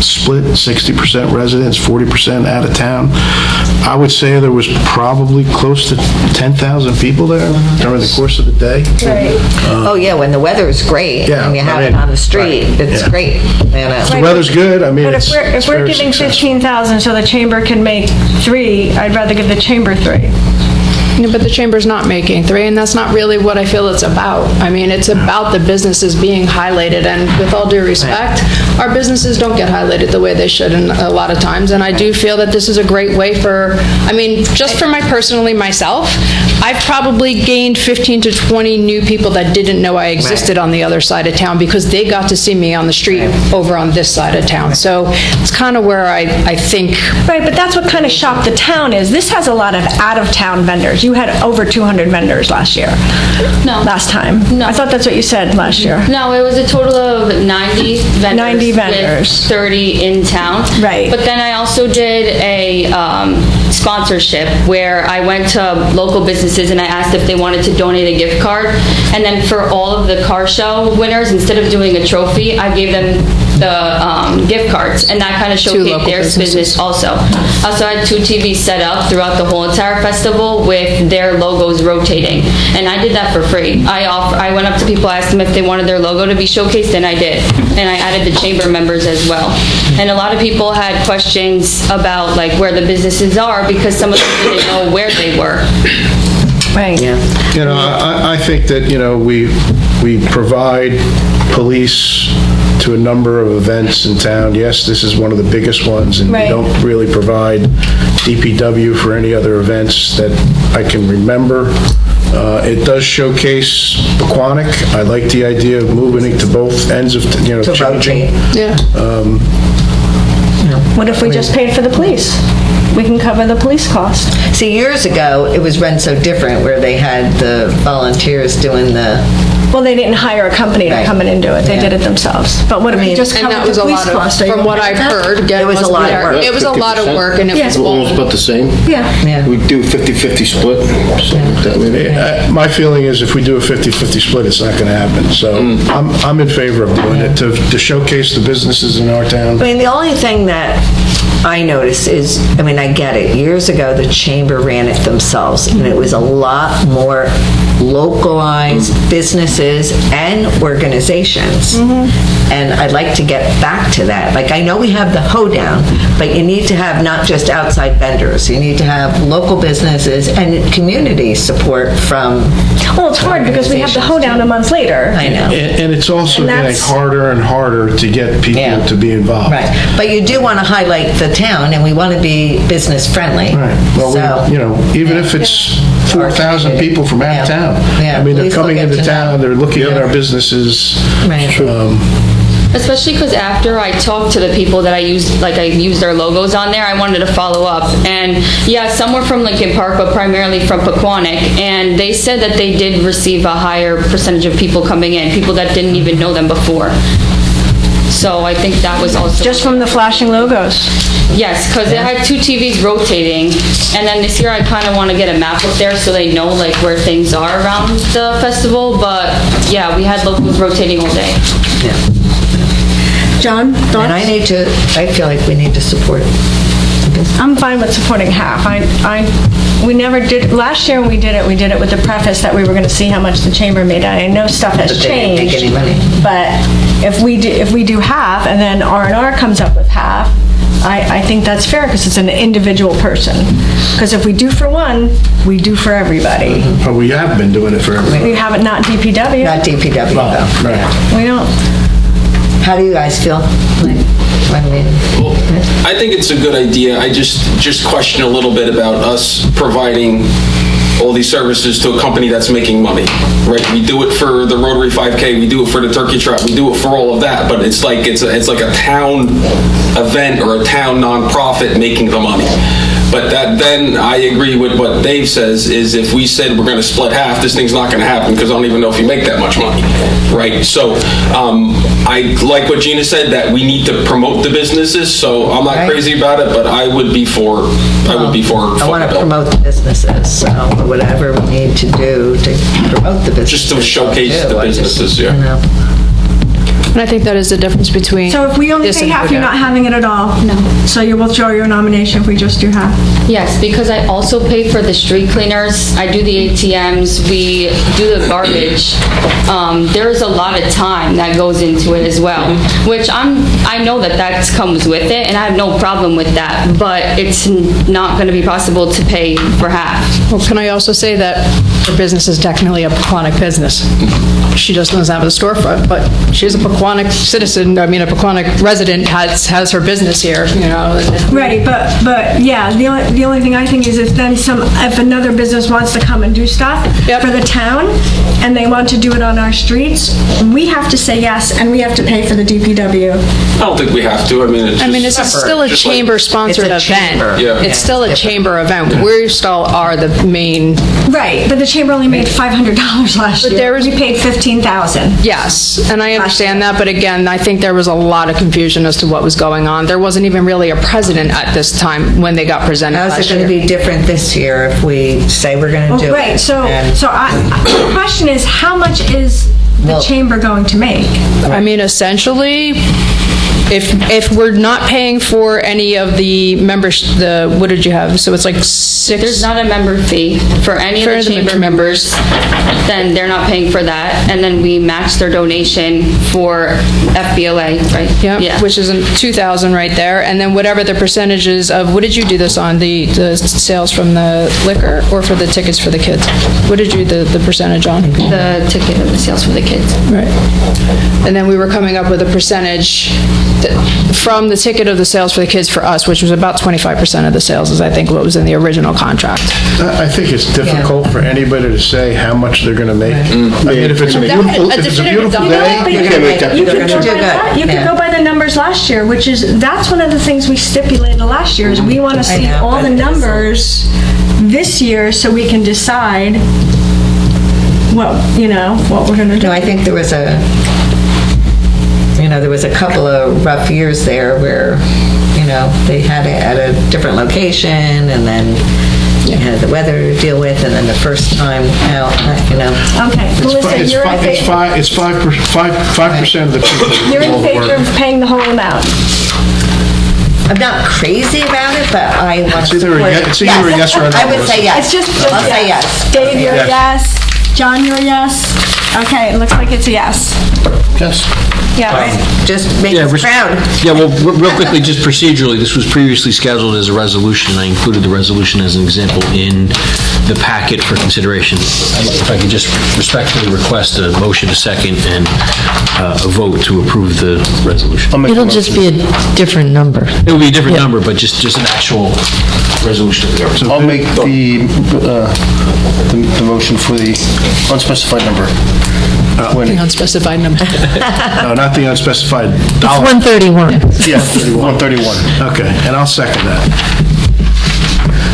split, 60% residents, 40% out of town. I would say there was probably close to 10,000 people there during the course of the day. Right. When the weather is great and you have it on the street, it's great. The weather's good. But if we're giving 15,000 so the chamber can make 3, I'd rather give the chamber 3. But the chamber's not making 3, and that's not really what I feel it's about. It's about the businesses being highlighted, and with all due respect, our businesses don't get highlighted the way they should a lot of times, and I do feel that this is a great way for, just for myself, I've probably gained 15 to 20 new people that didn't know I existed on the other side of town because they got to see me on the street over on this side of town. So it's kind of where I think... Right, but that's what kind of Shop the Town is. This has a lot of out-of-town vendors. You had over 200 vendors last year. No. Last time. No. I thought that's what you said last year. No, it was a total of 90 vendors. 90 vendors. With 30 in town. Right. But then I also did a sponsorship where I went to local businesses and I asked if they wanted to donate a gift card. And then for all of the car show winners, instead of doing a trophy, I gave them the gift cards, and that kind of showcased their business also. I also had 2 TVs set up throughout the whole entire festival with their logos rotating, and I did that for free. I went up to people, asked them if they wanted their logo to be showcased, and I did. And I added the chamber members as well. And a lot of people had questions about where the businesses are because some of them didn't know where they were. Right. Yeah. I think that, we provide police to a number of events in town. Yes, this is one of the biggest ones, and we don't really provide DPW for any other events that I can remember. It does showcase Pequannock. I like the idea of moving it to both ends of, changing. Yeah. What if we just paid for the police? We can cover the police cost. See, years ago, it was run so different where they had the volunteers doing the... Well, they didn't hire a company to come in and do it. They did it themselves. But what if we just covered the police cost? From what I've heard, it was a lot of work. It was a lot of work, and it was almost about the same. Yeah. We do 50-50 split, something like that maybe. My feeling is if we do a 50-50 split, it's not going to happen. So I'm in favor of doing it to showcase the businesses in our town. The only thing that I notice is, I mean, I get it. Years ago, the chamber ran it themselves, and it was a lot more localized businesses and organizations. And I'd like to get back to that. Like, I know we have the hoedown, but you need to have not just outside vendors. You need to have local businesses and community support from. Well, it's hard because we have the hoedown a month later. I know. And it's also And getting that's- harder and harder to get people to be involved. Right. But you do want to highlight the town, and we want to be business friendly. Right. Well, So, even if it's 4,000 people from out of town. Yeah, I mean, they're please look coming into into town, they're looking at our businesses. Right. Especially because after I talked to the people that I used their logos on there, I wanted to follow up. And yeah, some were from Lincoln Park, but primarily from Pequannock. And they said that they did receive a higher percentage of people coming in, people that didn't even know them before. So I think that was also... Just from the flashing logos? Yes, because it had 2 TVs rotating. And then this year I kind of want to get a map up there so they know like where things are around the festival. But yeah, we had logos rotating all day. John, thoughts? And I feel like we need to support. I'm fine with supporting half. We never did, last year when we did it with the preface that we were gonna see how much the chamber made. I know stuff has But they didn't make changed. any money. But if we do half and then R&R comes up with half, I think that's fair because it's an individual person. Because if we do for one, we do for everybody. But we have been doing it for everybody. We haven't, not DPW. Not DPW, though. Right. We don't. How do you guys feel? I think it's a good idea. I just question a little bit about us providing all these services to a company that's making money, right? We do it for the Rotary 5K, we do it for the turkey trot, we do it for all of that, but it's like a town event or a town nonprofit making the money. But then I agree with what Dave says, is if we said we're going to split half, this thing's not going to happen because I don't even know if you make that much money, right? So I like what Gina said, that we need to promote the businesses, so I'm not crazy about it, but I would be for I want to promote the businesses, so whatever we need to do to promote the businesses. Just to showcase the businesses, yeah. And I think that is the difference between. So if we only this pay and half, you're hoedown. not having it at all? No. So you will withdraw your nomination if we just do half? Yes, because I also pay for the street cleaners, I do the ATMs, we do the garbage. There's a lot of time that goes into it as well, which I know that comes with it, and I have no problem with that, but it's not going to be possible to pay for half. Well, can I also say that her business is technically a Pequannock business? She just doesn't have a storefront, but she's a Pequannock citizen, a Pequannock resident, has her business here, Right, but yeah, the only thing I think is if another business wants to come and do stuff for the town, and they want to do it on our streets, we have to say yes, and we have to pay for the DPW. I don't think we have to. It's still a chamber-sponsored event. Yeah. It's still a chamber event. We still are the main... Right, but the chamber only made $500 last year. We paid $15,000. Yes, and I understand that, but again, I think there was a lot of confusion as to what was going on. There wasn't even really a president at this time when they got presented last year. How's it going to be different this year if we say we're going to do it? Right, so the question is, how much is the chamber going to make? Essentially, if we're not paying for any of the members, what did you have? So it's like 6... There's not a member fee for any of the chamber members, then they're not paying for that, and then we match their donation for FBLA, right? Yeah, which is $2,000 right there, and then whatever the percentages of, what did you do this on, the sales from the liquor or for the tickets for the kids? What did you do the percentage on? The ticket of the sales for the kids. Right. And then we were coming up with a percentage from the ticket of the sales for the kids for us, which was about 25% of the sales, is I think what was in the original contract. I think it's difficult for anybody to say how much they're going to make. If it's a beautiful day, You could go by the numbers last year, that's one of the things we stipulated last year, is we want to see all the numbers this year so we can decide what we're going to do. No, I think there was a couple of rough years there where, they had it at a different location, and then you had the weather to deal with, and then the first time out, Okay, Melissa, you're in favor. It's 5% of the people. You're in favor of paying the whole amount? I'm not crazy about it, but I want to It's either support it. it's either a yes or a no. I would say yes. It's just, I'll say yes. Dave, you're a Yes. yes. John, you're a yes. Okay, it looks like it's a yes. Yes. Yeah, right? Just make us proud. Yeah, well, real quickly, just procedurally, this was previously scheduled as a resolution, and I included the resolution as an example in the packet for consideration. If I could just respectfully request a motion, a second, and a vote to approve the resolution. It'll just be a different number. It will be a different number, but just an actual resolution of the government. I'll make the motion for the unspecified number. The unspecified number. No, not the unspecified It's dollar. 131. Yeah, 131. Okay, and I'll second that.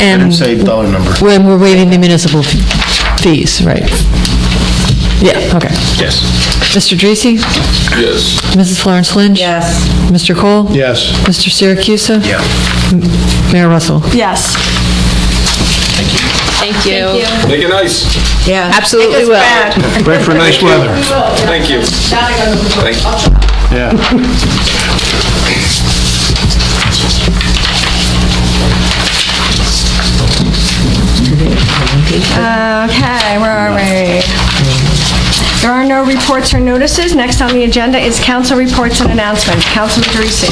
I And didn't say dollar number. when we're waiving the municipal fees, right? Yeah, okay. Yes. Mr. Dracy? Yes. Mrs. Florence Lynch? Yes. Mr. Cole? Yes. Mr. Syracusa? Yeah. Mayor Russell? Yes. Thank you. Make it nice. Yeah. Absolutely will. Pray for nice weather. Thank you. Thank you. Yeah. Okay, where are we? There are no reports or notices. Next on the agenda is council reports and announcements. Councilman Parisi.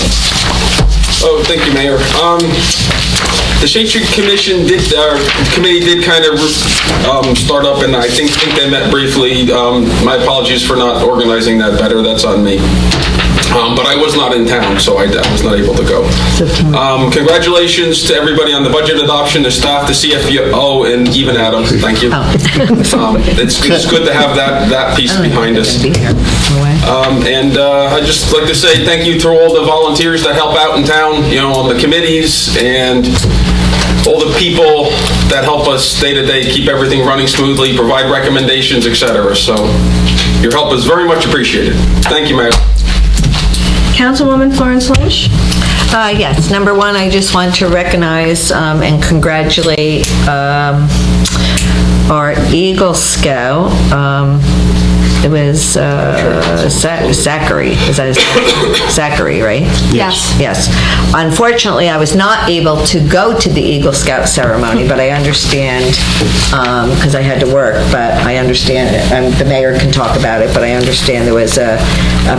Oh, thank you, Mayor. The Shade Tree Commission committee did kind of start up, and I think they met briefly. My apologies for not organizing that better. That's on me. But I was not in town, so I was not able to go. Congratulations to everybody on the budget adoption, the staff, the CFO, and even Adam. Thank you. It's good to have that piece behind us. And I'd just like to say thank you to all the volunteers that help out in town, on the committees, and all the people that help us day to day keep everything running smoothly, provide recommendations, etc. So your help is very much appreciated. Thank you, Mayor. Councilwoman Florence Lynch. Yes, number one, I just want to recognize and congratulate our Eagle Scout. It was Zachary. Is that his name? Zachary, right? Yes. Yes. Unfortunately, I was not able to go to the Eagle Scout ceremony, but I understand, because I had to work, but I understand it. The mayor can talk about it, but I understand there was a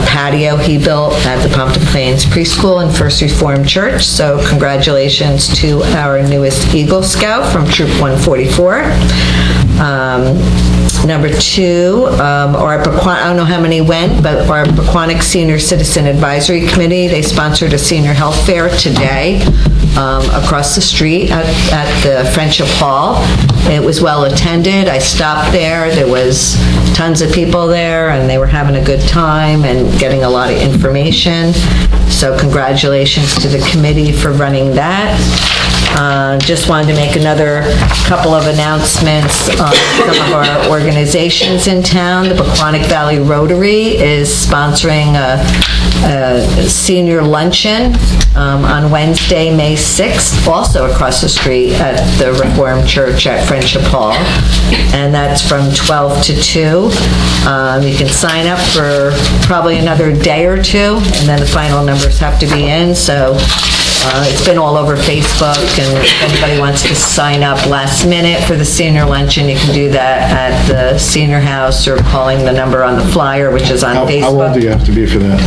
patio he built at the Pompton Plains Preschool and First Reformed Church, so congratulations to our newest Eagle Scout from Troop 144. Number two, I don't know how many went, but our Pequannock Senior Citizen Advisory Committee, they sponsored a senior health fair today across the street at the Friendship Hall. It was well attended. I stopped there. There was tons of people there, and they were having a good time and getting a lot of information. So congratulations to the committee for running that. Just wanted to make another couple of announcements on some of our organizations in town. The Pequannock Valley Rotary is sponsoring a senior luncheon on Wednesday, May 6th, also across the street at the Reformed Church at Friendship Hall, and that's from 12 to 2. You can sign up for probably another day or two, and then the final numbers have to be in, so it's been all over Facebook, and if anybody wants to sign up last minute for the senior luncheon, you can do that at the senior house or calling the number on the flyer, which is on Facebook. How old do you have to be for that?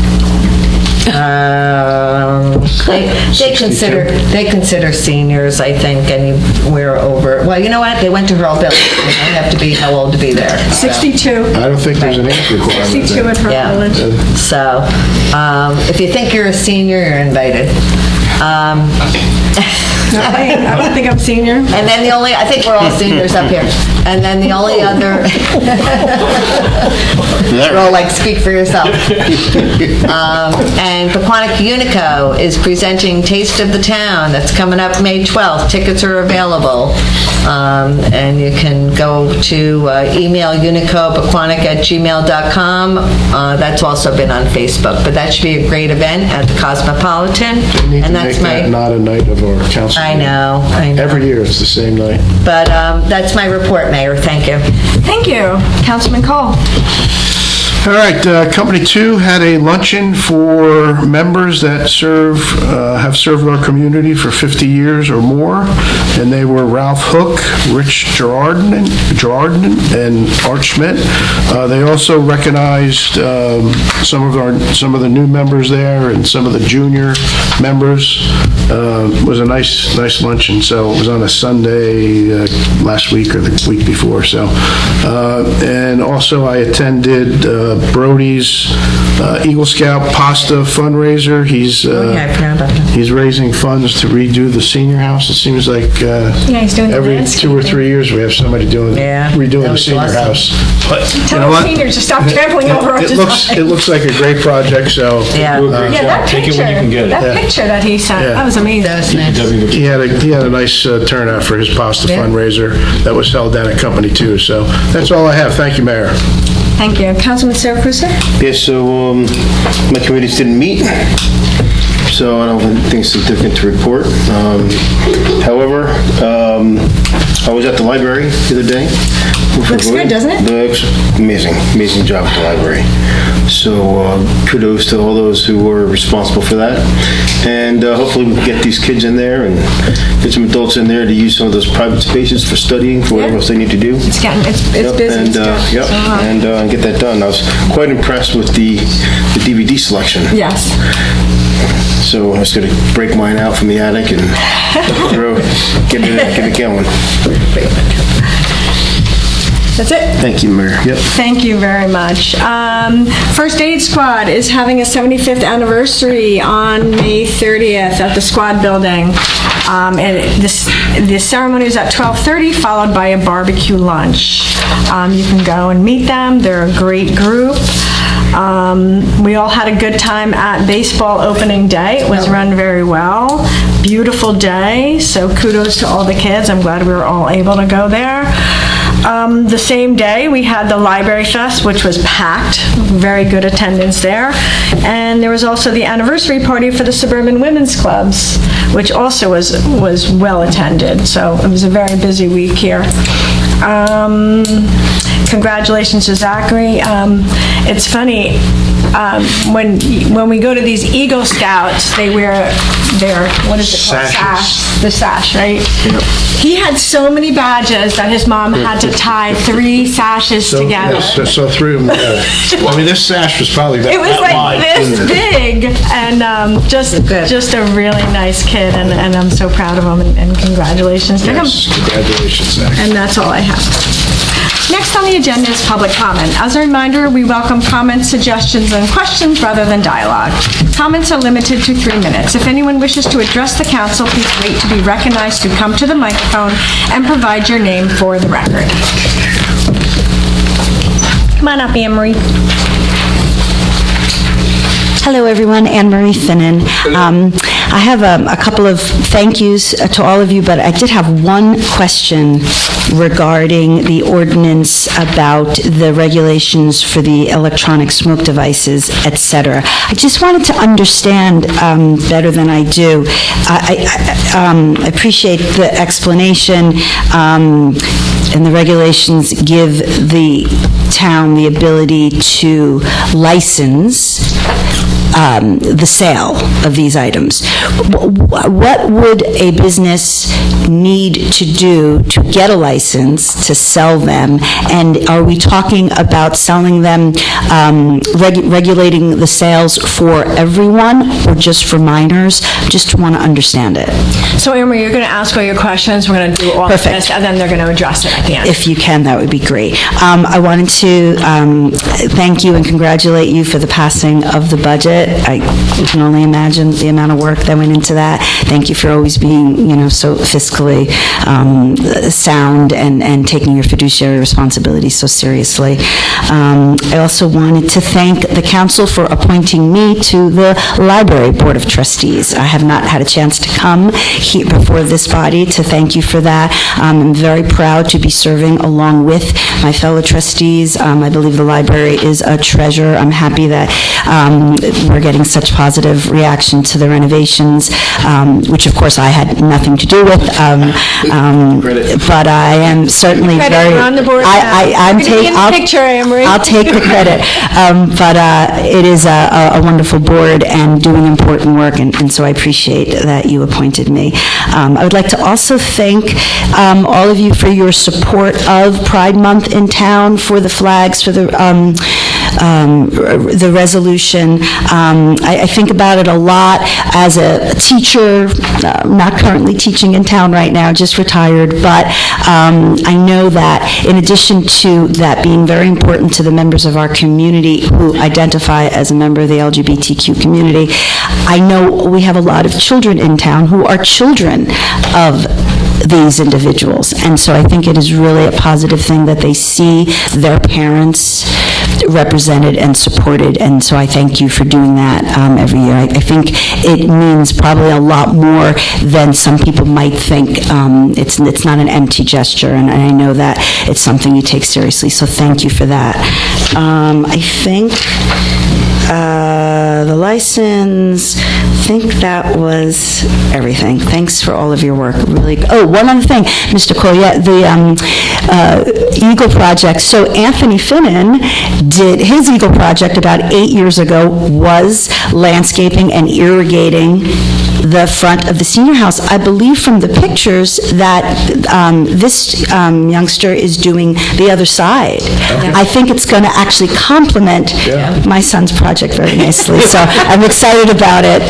They consider seniors, I think, and we're over. Well, you know what? They went to Hurl Village. They have to be how old to be there. 62. I don't think there's an age requirement. 62 at her village. So, if you think you're a senior, you're invited. I don't think I'm senior. And then I think we're all seniors up here. And then the only other, you're all like, speak for yourself. And Pequannock Unico is presenting Taste of the Town. That's coming up May 12th. Tickets are available. And you can go to email unicopequannock@gmail.com. That's also been on Facebook. But that should be a great event at the Cosmopolitan. And that's Make that not a night of our council. I know. Every year it's the same night. But that's my report, Mayor. Thank you. Thank you. Councilman Cole. All right, Company 2 had a luncheon for members that have served our community for 50 years or more, and they were Ralph Hook, Rich Gerardin, and Art Schmidt. They also recognized some of the new members there and some of the junior members. It was a nice luncheon. So it was on a Sunday last week or the week before. So, and also I attended Brody's Eagle Scout pasta fundraiser. He's I forgot about that. he's raising funds to redo the senior house. It seems like he's doing the every landscaping. 2 or 3 years we have somebody redoing that the was senior awesome. house. But you Tell know the what? seniors to stop trampling over our It design. looks like a great project. So Yeah. Yeah, that Take it when you can get it. That picture that he sent, Yeah. that was amazing. He had a nice turnout for his pasta fundraiser that was held down at Company 2. So that's all I have. Thank you, Mayor. Thank you. Councilman Siracusa? Yes, so my committees didn't meet, so I don't have anything significant to report. However, I was at the library the other day. Looks good, doesn't it? Looks amazing job at the library. So kudos to all those who were responsible for that. And hopefully we can get these kids in there and get some adults in there to use some of those private spaces for studying, for whatever else they need to do. It's busy. And, It's good. and get that done. I was quite impressed with the DVD selection. Yes. So I was going to break mine out from the attic and get it going. That's it. Thank you, Mayor. Yep. Thank you very much. First Aid Squad is having a 75th anniversary on May 30th at the Squad Building. And the ceremony is at 12:30, followed by a barbecue lunch. You can go and meet them. They're a great group. We all had a good time at baseball opening day. It was run very well. Beautiful day, so kudos to all the kids. I'm glad we were all able to go there. The same day, we had the Library Fest, which was packed, very good attendance there. And there was also the anniversary party for the Suburban Women's Clubs, which also was well attended. So it was a very busy week here. Congratulations to Zachary. It's funny, when we go to these Eagle Scouts, they wear their, what is it called? Sashes. The sash, right? Yep. He had so many badges that his mom had to tie 3 sashes together. Yes, so 3 of them. I mean, this sash was probably It was that like wide, this wasn't it? big, and just a really nice kid, and I'm so proud of him, and congratulations to him. Yes, congratulations, Zach. And that's all I have. Next on the agenda is public comment. As a reminder, we welcome comments, suggestions, and questions rather than dialogue. Comments are limited to 3 minutes. If anyone wishes to address the council, please wait to be recognized to come to the microphone and provide your name for the record. Come on up, Anne-Marie. Hello, everyone. Anne-Marie Finnan. I have a couple of thank yous to all of you, but I did have one question regarding the ordinance about the regulations for the electronic smoke devices, et cetera. I just wanted to understand better than I do. I appreciate the explanation, and the regulations give the town the ability to license the sale of these items. What would a business need to do to get a license to sell them? And are we talking about selling them, regulating the sales for everyone or just for minors? Just want to understand it. So, Anne-Marie, you're going to ask all your questions. We're going to do all of this, and then they're going to address it at the end. If you can, that would be great. I wanted to thank you and congratulate you for the passing of the budget. I can only imagine the amount of work that went into that. Thank you for always being, so fiscally sound and taking your fiduciary responsibilities so seriously. I also wanted to thank the council for appointing me to the Library Board of Trustees. I have not had a chance to come here before this body to thank you for that. I'm very proud to be serving along with my fellow trustees. I believe the library is a treasure. I'm happy that we're getting such positive reaction to the renovations, which of course I had nothing to do with. But I am certainly Credit, very. you're on the board now. I'm You're gonna be in the picture, Anne-Marie. I'll take the credit. But it is a wonderful board and doing important work, and so I appreciate that you appointed me. I would like to also thank all of you for your support of Pride Month in town, for the flags, for the resolution. I think about it a lot as a teacher, not currently teaching in town right now, just retired, but I know that in addition to that being very important to the members of our community who identify as a member of the LGBTQ community, I know we have a lot of children in town who are children of these individuals, and so I think it is really a positive thing that they see their parents represented and supported, and so I thank you for doing that every year. I think it means probably a lot more than some people might think. It's not an empty gesture, and I know that it's something you take seriously, so thank you for that. I think the license, I think that was everything. Thanks for all of your work. Really. Oh, one other thing, Mr. Collier, the Eagle Project. So Anthony Finnan did his Eagle Project about 8 years ago, was landscaping and irrigating the front of the senior house. I believe from the pictures that this youngster is doing the other side. Okay. I think it's going to actually complement my son's project very nicely. So I'm excited about it.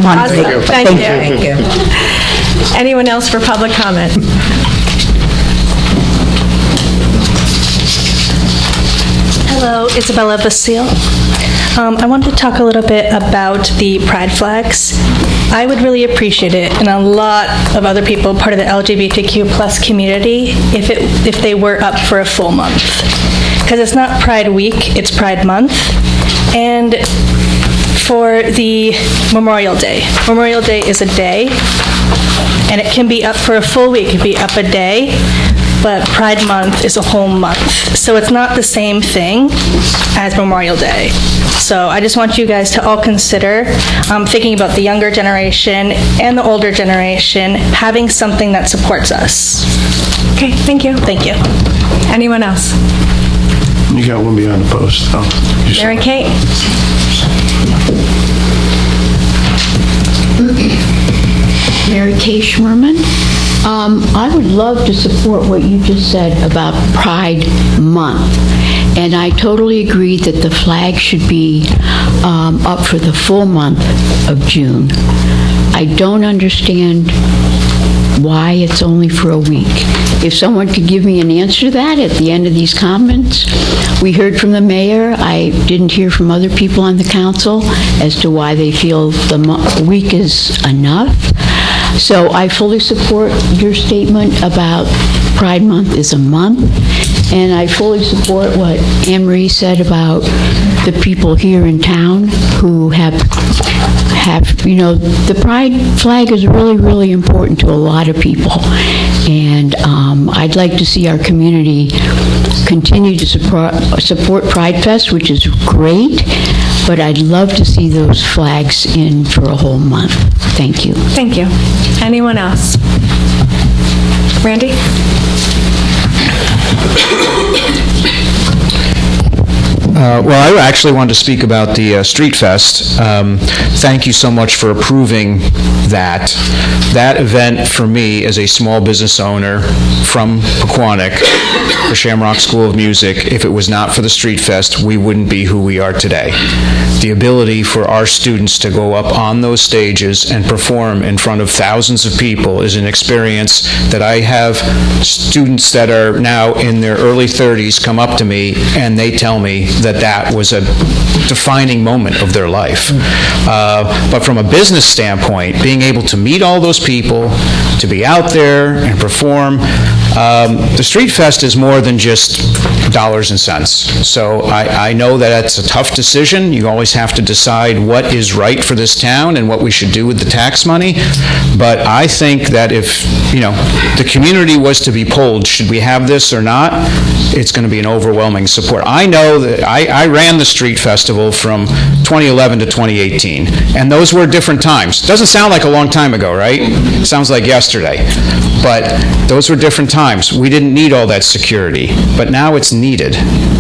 Awesome. Thank you. Anyone else for public comment? Hello, Isabella Basile. I wanted to talk a little bit about the pride flags. I would really appreciate it, and a lot of other people, part of the LGBTQ plus community, if they were up for a full month. Because it's not Pride Week, it's Pride Month. And for the Memorial Day. Memorial Day is a day, and it can be up for a full week. It can be up a day, but Pride Month is a whole month. So it's not the same thing as Memorial Day. So I just want you guys to all consider thinking about the younger generation and the older generation having something that supports us. Okay, thank you. Thank you. Anyone else? You got one behind the post. Mary Kate? Mary Kay Schmerman. I would love to support what you just said about Pride Month. And I totally agree that the flag should be up for the full month of June. I don't understand why it's only for a week. If someone could give me an answer to that at the end of these comments. We heard from the mayor. I didn't hear from other people on the council as to why they feel the week is enough. So I fully support your statement about Pride Month is a month, and I fully support what Anne-Marie said about the people here in town who have, the pride flag is really, really important to a lot of people. And I'd like to see our community continue to support Pride Fest, which is great, but I'd love to see those flags in for a whole month. Thank you. Thank you. Anyone else? Randy? Well, I actually wanted to speak about the Street Fest. Thank you so much for approving that. That event for me as a small business owner from Pequannock for Shamrock School of Music, if it was not for the Street Fest, we wouldn't be who we are today. The ability for our students to go up on those stages and perform in front of thousands of people is an experience that I have students that are now in their early 30s come up to me and they tell me that was a defining moment of their life. But from a business standpoint, being able to meet all those people, to be out there and perform, the Street Fest is more than just dollars and cents. So I know that it's a tough decision. You always have to decide what is right for this town and what we should do with the tax money. But I think that if, the community was to be polled, should we have this or not, it's going to be an overwhelming support. I know that I ran the street festival from 2011 to 2018, and those were different times. Doesn't sound like a long time ago, right? Sounds like yesterday. But those were different times. We didn't need all that security, but now it's needed.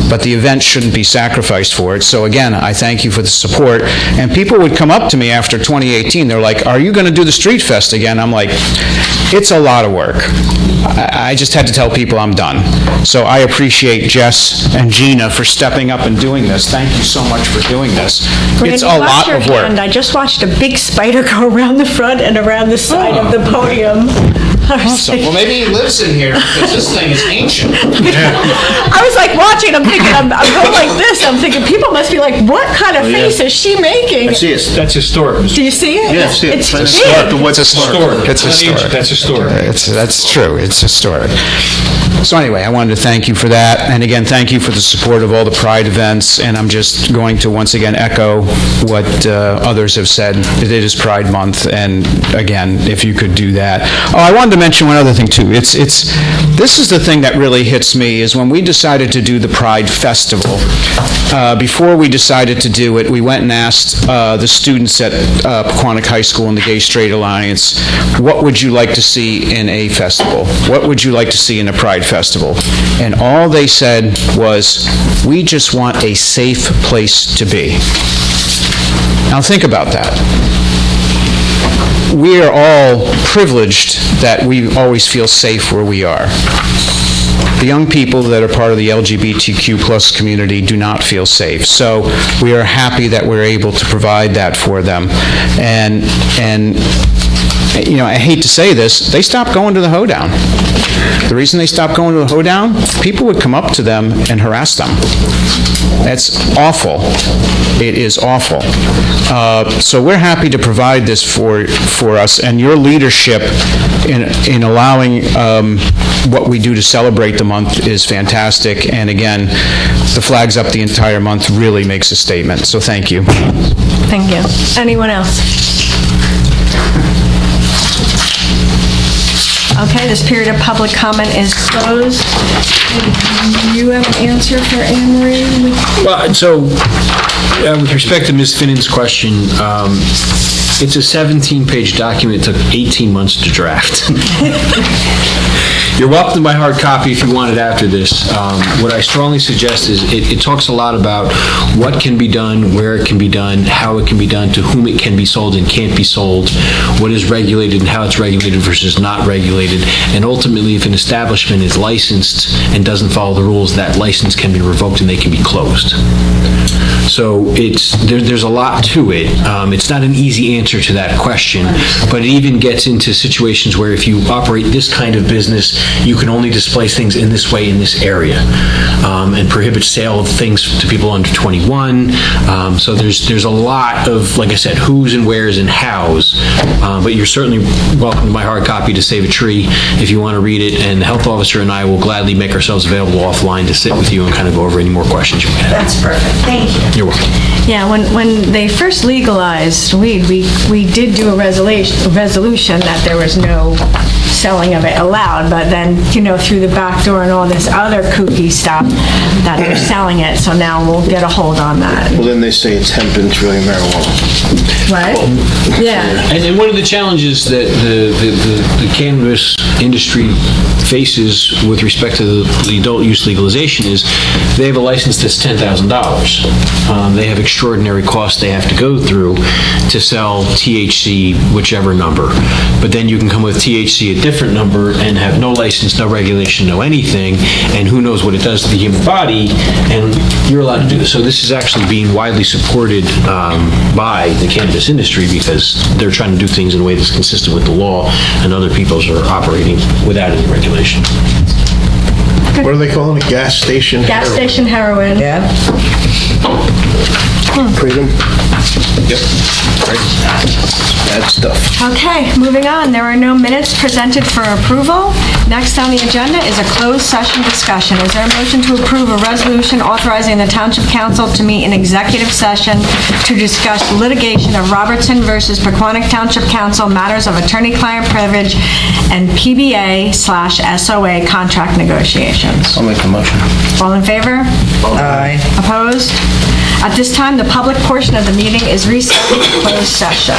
But the event shouldn't be sacrificed for it. So again, I thank you for the support. And people would come up to me after 2018. They're like, "Are you going to do the Street Fest again?" I'm like, it's a lot of work. I just had to tell people I'm done. So I appreciate Jess and Gina for stepping up and doing this. Thank you so much for doing this. It's a lot of work. I just watched a big spider go around the front and around the side of the podium. Awesome. Well, maybe he lives in here because this thing is ancient. I was like watching, I'm thinking, I'm going like this, I'm thinking, people must be like, what kind of face is she making? I see it. That's historic. Do you see it? Yeah, I see it. It's It's big. What's historic? It's historic. That's historic. That's true. It's historic. So anyway, I wanted to thank you for that. And again, thank you for the support of all the Pride events. And I'm just going to once again echo what others have said. It is Pride Month. And again, if you could do that. Oh, I wanted to mention one other thing too. This is the thing that really hits me is when we decided to do the Pride Festival. Before we decided to do it, we went and asked the students at Pequannock High School and the Gay Straight Alliance, what would you like to see in a festival? What would you like to see in a Pride Festival? And all they said was, we just want a safe place to be. Now think about that. We are all privileged that we always feel safe where we are. The young people that are part of the LGBTQ plus community do not feel safe. So we are happy that we're able to provide that for them. And you know, I hate to say this, they stopped going to the hoedown. The reason they stopped going to the hoedown, people would come up to them and harass them. That's awful. It is awful. So we're happy to provide this for us, and your leadership in allowing what we do to celebrate the month is fantastic. And again, the flags up the entire month really makes a statement. So thank you. Thank you. Anyone else? Okay, this period of public comment is closed. Do you have an answer for Anne Marie? Well, so with respect to Ms. Finnan's question, it's a 17-page document. It took 18 months to draft. You're welcome to my hard copy if you want it after this. What I strongly suggest is it talks a lot about what can be done, where it can be done, how it can be done, to whom it can be sold and can't be sold, what is regulated and how it's regulated versus not regulated, and ultimately if an establishment is licensed and doesn't follow the rules, that license can be revoked and they can be closed. So there's a lot to it. It's not an easy answer to that question, but it even gets into situations where if you operate this kind of business, you can only display things in this way in this area, and prohibit sale of things to people under 21. So there's a lot of, like I said, who's and where's and how's, but you're certainly welcome to my hard copy to save a tree if you want to read it, and the health officer and I will gladly make ourselves available offline to sit with you and kind of go over any more questions you might have. That's perfect. Thank you. You're welcome. Yeah, when they first legalized weed, we did do a resolution that there was no selling of it allowed, but then, you know, through the back door and all this other kooky stuff, that they're selling it, so now we'll get a hold on that. Well, then they say it's hemp and it's really marijuana. Right? Yeah. And one of the challenges that the cannabis industry faces with respect to the adult use legalization is they have a license that's $10,000. They have extraordinary costs they have to go through to sell THC, whichever number. But then you can come with THC a different number and have no license, no regulation, no anything, and who knows what it does to the human body, and you're allowed to do this. So this is actually being widely supported by the cannabis industry because they're trying to do things in a way that's consistent with the law, and other people's are operating without any regulation. What are they calling it? Gas station heroin? Gas station heroin. Yeah. Freedom? Yep. Right. Bad stuff. Okay, moving on. There are no minutes presented for approval. Next on the agenda is a closed session discussion. Is there a motion to approve a resolution authorizing the Township Council to meet in executive session to discuss litigation of Robertson versus Pequannock Township Council, matters of attorney-client privilege, and PBA/SOA contract negotiations? I'll make the motion. All in favor? Aye. Opposed? At this time, the public portion of the meeting is recessed to closed session.